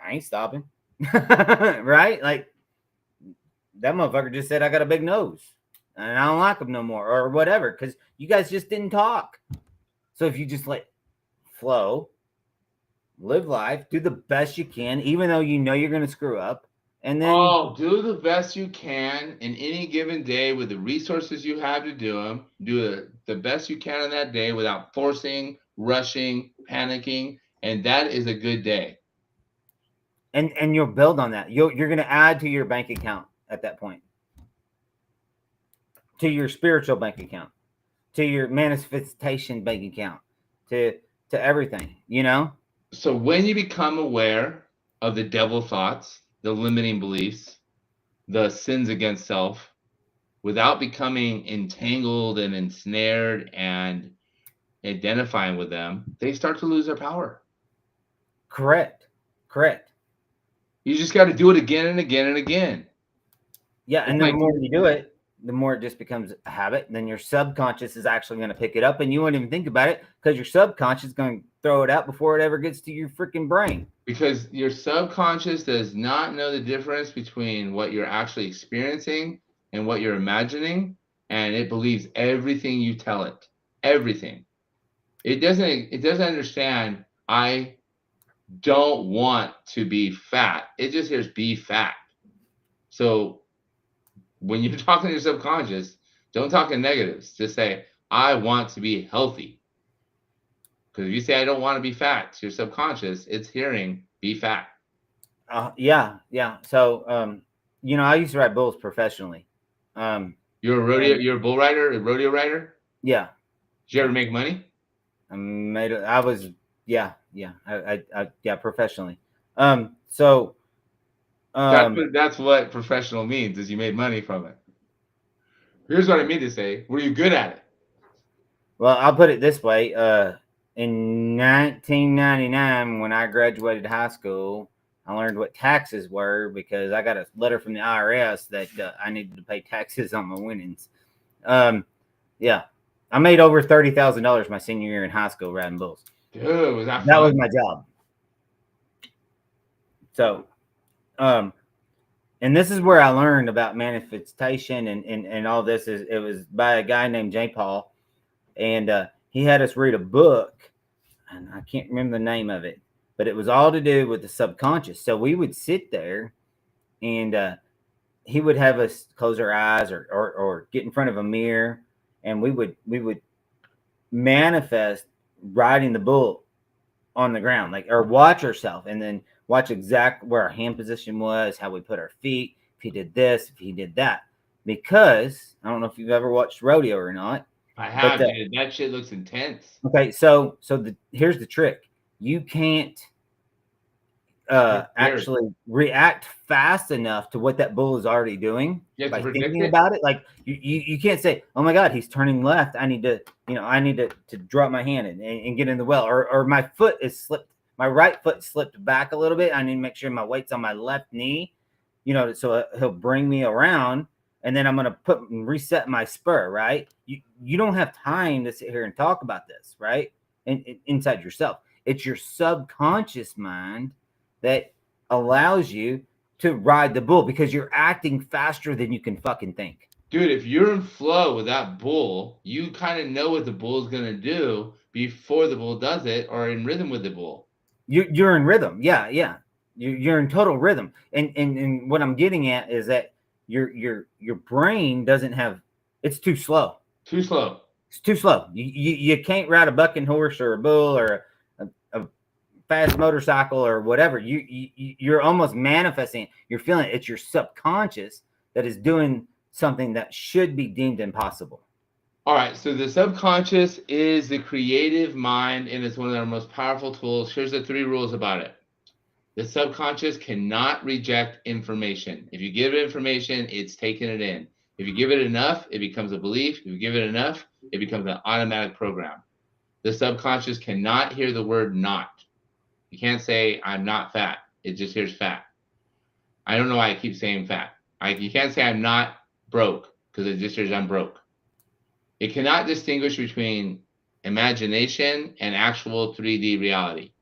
ain't stopping. Right? Like, that motherfucker just said I got a big nose and I don't like him no more, or whatever, because you guys just didn't talk. So if you just let flow, live life, do the best you can, even though you know you're going to screw up, and then do the best you can in any given day with the resources you have to do them. Do the best you can on that day without forcing, rushing, panicking, and that is a good day. and you'll build on that. You're going to add to your bank account at that point, to your spiritual bank account, to your manifestation bank account, to everything, So when you become aware of the devil thoughts, the limiting beliefs, the sins against self, without becoming entangled and ensnared and identifying with them, they start to lose their power. Correct. You just got to do it again and again and again. Yeah, and the more you do it, the more it just becomes a habit. And then your subconscious is actually going to pick it up, and you won't even think about it because your subconscious is going to throw it out before it ever gets to your freaking brain. Because your subconscious does not know the difference between what you're actually experiencing and what you're imagining, and it believes everything you tell it. Everything. It doesn't understand I don't want to be fat. It just hears be fat. So when you're talking to your subconscious, don't talk in negatives. Just say, I want to be healthy. Because if you say I don't want to be fat to your subconscious, it's hearing be fat. Yeah. So, I used to ride bulls professionally. You're a bull rider, a rodeo rider? Yeah. Did you ever make money? Yeah, professionally. That's what professional means, is you made money from it. Here's what I mean to say. Were you good at it? Well, I'll put it this way. In 1999, when I graduated high school, I learned what taxes were because I got a letter from the IRS that I needed to pay taxes on my winnings. Yeah, I made over $30,000 my senior year in high school riding bulls. Dude, was that fun? That was my job. So, and this is where I learned about manifestation and all this. It was by a guy named J. Paul, and he had us read a book, and I can't remember the name of it, but it was all to do with the subconscious. So we would sit there, and he would have us close our eyes or get in front of a mirror, and we would manifest riding the bull on the ground, like, or watch ourselves, and then watch exactly where our hand position was, how we put our feet, if he did this, if he did that. Because I don't know if you've ever watched rodeo or not. I have, dude. That shit looks intense. Okay, so here's the trick. You can't actually react fast enough to what that bull is already doing by thinking about it. Like you can't say, "Oh my God, he's turning left. I need to drop my hand and get in the well," or my foot is slipped. My right foot slipped back a little bit. I need to make sure my weight's on my left knee, so he'll bring me around. and then I'm going to reset my spur, right? You don't have time to sit here and talk about this, right? Inside yourself. It's your subconscious mind that allows you to ride the bull because you're acting faster than you can fucking think. Dude, if you're in flow with that bull, you kind of know what the bull's going to do before the bull does it, or in rhythm with the bull. You're in rhythm. Yeah, yeah. You're in total rhythm. And what I'm getting at is that your brain doesn't have, it's too slow. Too slow. It's too slow. You can't ride a bucking horse or a bull or a fast motorcycle or whatever. You're almost manifesting it. You're feeling it. It's your subconscious that is doing something that should be deemed impossible. All right, so the subconscious is the creative mind, and it's one of our most powerful tools. Here's the 3 rules about it. The subconscious cannot reject information. If you give it information, it's taking it in. If you give it enough, it becomes a belief. If you give it enough, it becomes an automatic program. The subconscious cannot hear the word not. You can't say, I'm not fat. It just hears fat. I don't know why I keep saying fat. You can't say I'm not broke because it just hears I'm broke. It cannot distinguish between imagination and actual 3D reality.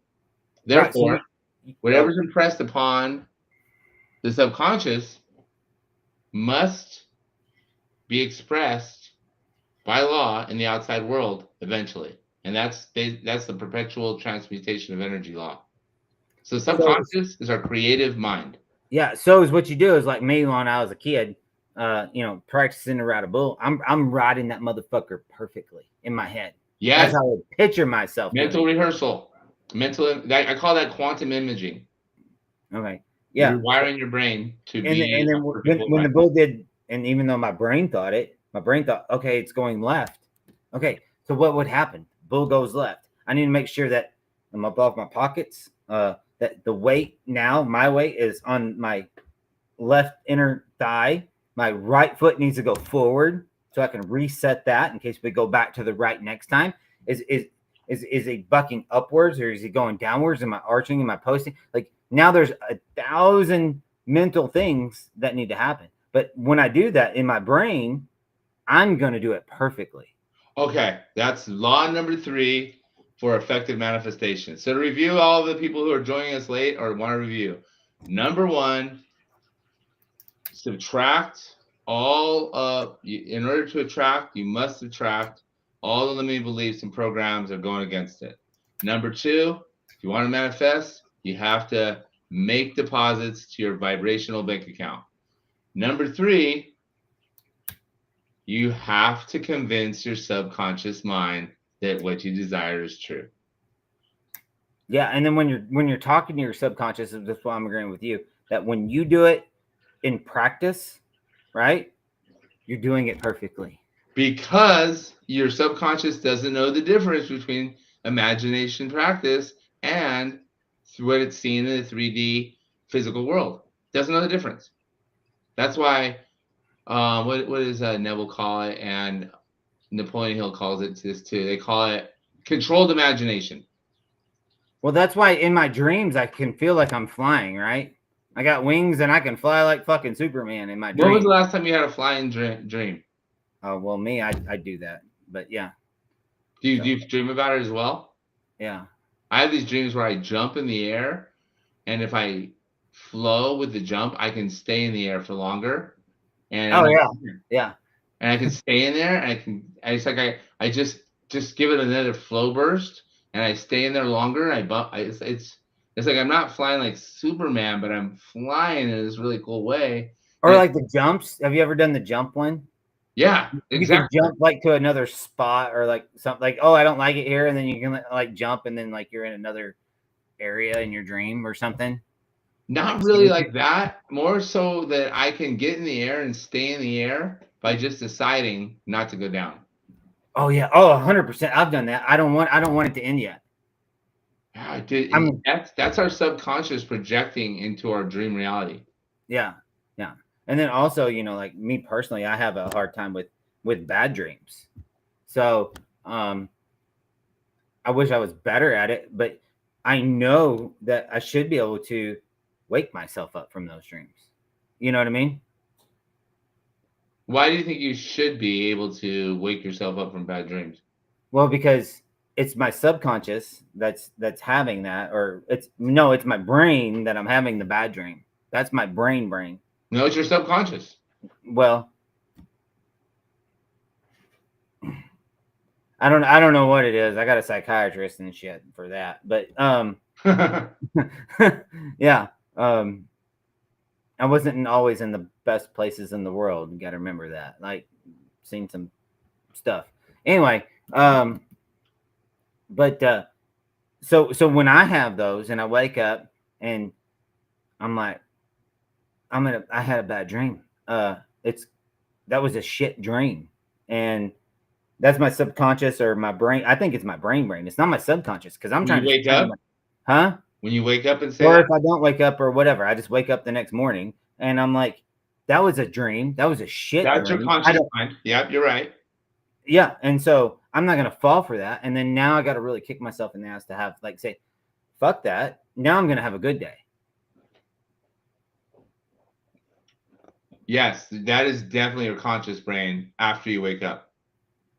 Therefore, Right, so whatever's impressed upon the subconscious must be expressed by law in the outside world eventually. And that's the perpetual transmutation of energy law. So subconscious is our creative mind. Yeah, so is what you do is like me when I was a kid, practicing to ride a bull. I'm riding that motherfucker perfectly in my head. Yes. That's how I picture myself. Mental rehearsal. I call that quantum imaging. Okay. Yeah. You're wiring your brain to and then when the bull did, and even though my brain thought, okay, it's going left. Okay, so what would happen? Bull goes left. I need to make sure that I'm above my pockets. That the weight now, my weight is on my left inner thigh. My right foot needs to go forward so I can reset that in case we go back to the right next time. Is he bucking upwards or is he going downwards? Am I arching? Am I posting? Like now there's 1,000 mental things that need to happen. But when I do that in my brain, I'm going to do it perfectly. Okay, that's law number 3 for effective manifestation. So to review all of the people who are joining us late or want to review, number 1, subtract all of, in order to attract, you must subtract all the limiting beliefs and programs that are going against it. Number 2, if you want to manifest, you have to make deposits to your vibrational bank account. Number 3, you have to convince your subconscious mind that what you desire is true. Yeah, and then when you're talking to your subconscious, that's why I'm agreeing with you, that when you do it in practice, right, you're doing it perfectly. Because your subconscious doesn't know the difference between imagination practice and what it's seeing in the 3D physical world. Doesn't know the difference. That's why, what does Neville call it, and Napoleon Hill calls it this too. They call it controlled imagination. Well, that's why in my dreams I can feel like I'm flying, right? I got wings and I can fly like fucking Superman in my dream. When was the last time you had a flying dream? Oh, well, me, I do that. But yeah. Do you dream about it as well? Yeah. I have these dreams where I jump in the air, and if I flow with the jump, I can stay in the air for longer. And yeah. And I can stay in there, and I just give it another flow burst, and I stay in there longer. It's like I'm not flying like Superman, but I'm flying in this really cool way. Or like the jumps. Have you ever done the jump one? Yeah, exactly. You can jump like to another spot or like something like, oh, I don't like it here, and then you can like jump, and then like you're in another area in your dream or something. Not really like that. More so that I can get in the air and stay in the air by just deciding not to go down. Oh yeah. Oh, 100%. I've done that. I don't want it to end yet. That's our subconscious projecting into our dream reality. Yeah. Yeah. And then also, like me personally, I have a hard time with bad dreams. So, I wish I was better at it, but I know that I should be able to wake myself up from those dreams. You know what I mean? Why do you think you should be able to wake yourself up from bad dreams? Well, because it's my subconscious that's having that, or it's my brain that I'm having the bad dream. That's my brain. No, it's your subconscious. Well, I don't know what it is. I got a psychiatrist and shit for that. But yeah. I wasn't always in the best places in the world. You got to remember that. Like, seen some stuff. Anyway, but so when I have those and I wake up and I'm like, I had a bad dream. That was a shit dream, and that's my subconscious or my brain. I think it's my brain. It's not my subconscious because I'm When trying you to, wake up, huh? when you wake up and say Or that, if I don't wake up or whatever, I just wake up the next morning and I'm like, that was a dream. That was a shit that's your dream. I conscious don't. mind. Yep, you're right. Yeah, and so I'm not gonna fall for that. And then now I got to really kick myself in the ass to have like say, fuck that. Now I'm gonna have a good day. Yes, that is definitely your conscious brain after you wake up.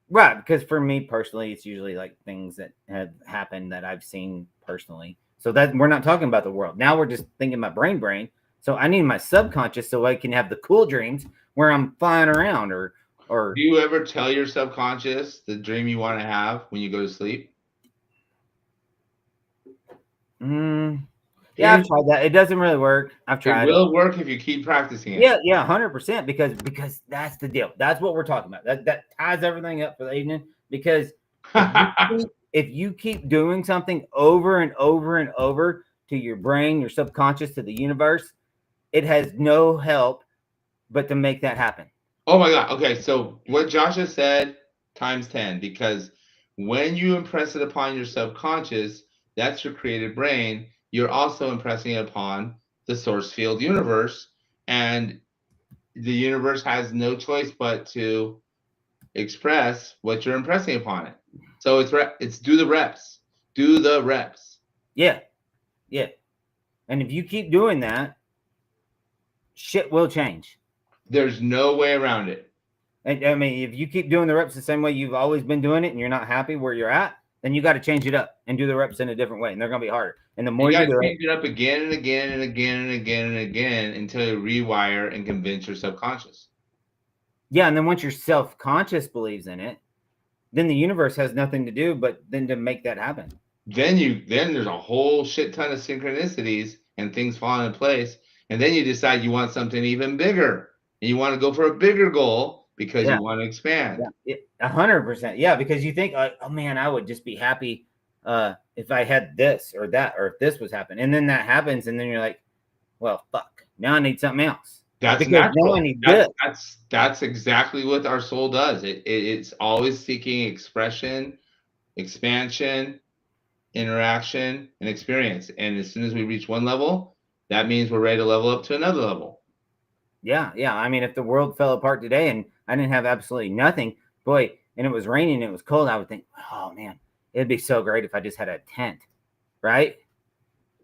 Right, because for me personally, it's usually like things that have happened that I've seen personally. So that we're not talking about the world. Now we're just thinking my brain. So I need my subconscious so I can have the cool dreams where I'm flying around or Do you ever tell your subconscious the dream you want to have when you go to sleep? yeah, I've Here's, tried that. It doesn't really work. I've it tried it. will work if you keep practicing it. Yeah, 100% because that's the deal. That's what we're talking about. That ties everything up for the evening because if you keep doing something over and over and over to your brain, your subconscious, to the universe, it has no help but to make that happen. Oh my God. Okay, so what Josh has said times 10, because when you impress it upon your subconscious, that's your creative brain. You're also impressing it upon the source field universe, and the universe has no choice but to express what you're impressing upon it. So it's do the reps. Do the reps. Yeah, yeah. And if you keep doing that, shit will change. There's no way around it. And I mean, if you keep doing the reps the same way you've always been doing it and you're not happy where you're at, then you got to change it up and do the reps in a different way. And they're going to be harder. And the You more got you to do it, change it up again and again and again and again and again until you rewire and convince your subconscious. yeah. And then once your self conscious believes in it, then the universe has nothing to do but then to make that happen. Then there's a whole shit ton of synchronicities and things fall into place, and then you decide you want something even bigger and you want to go for a bigger goal because Yeah. you want to expand. Yeah. 100%. Yeah. Because you think, oh man, I would just be happy if I had this or that, or if this was happening. And then that happens. And then you're like, well, fuck. Now I need something else. That's Because now I natural. need this. That's exactly what our soul does. It's always seeking expression, expansion, interaction, and experience. And as soon as we reach one level, that means we're ready to level up to another level. Yeah. Yeah. I mean, if the world fell apart today and I didn't have absolutely nothing, boy, and it was raining and it was cold, I would think, oh man, it'd be so great if I just had a tent. Right.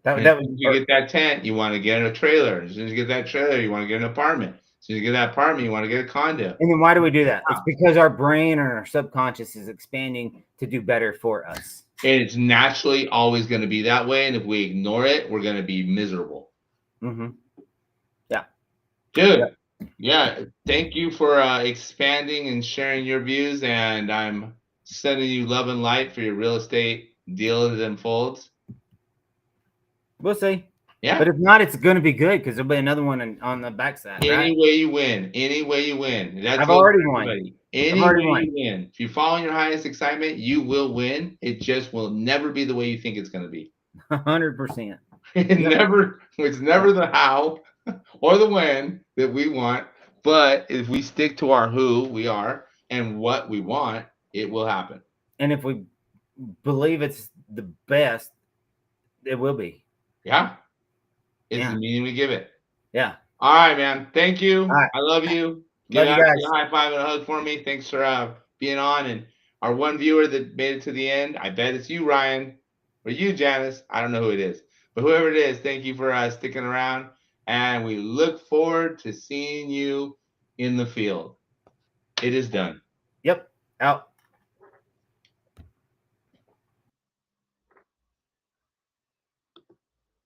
And as soon as you get that tent, you want to get a trailer. As soon as you get that trailer, you want to get an apartment. As soon as you get that apartment, you want to get a condo. And then why do we do that? It's because our brain and our subconscious is expanding to do better for us. And it's naturally always going to be that way. And if we ignore it, we're going to be miserable. Mm-hmm. Yeah. Dude. Yeah. Thank you for expanding and sharing your views. And I'm sending you love and light for your real estate deal as it unfolds. We'll see. Yeah. But if not, it's going to be good because there'll be another one on the backside. Any right? way you win. Any way you win. That's I've already won. Any way you win. If you follow your highest excitement, you will win. It just will never be the way you think it's going to be. 100%. It's never the how or the when that we want. But if we stick to our who we are and what we want, it will happen. And if we believe it's the best, it will be. Yeah. It's the meaning we give it. Yeah. All right, man. Thank you. Right. I love you. Love you guys. A high five and a hug for me. Thanks for being on. And our one viewer that made it to the end, I bet it's you, Ryan, or you, Janice. I don't know who it is, but whoever it is, thank you for sticking around. And we look forward to seeing you in the field. It is done. Yep. Out.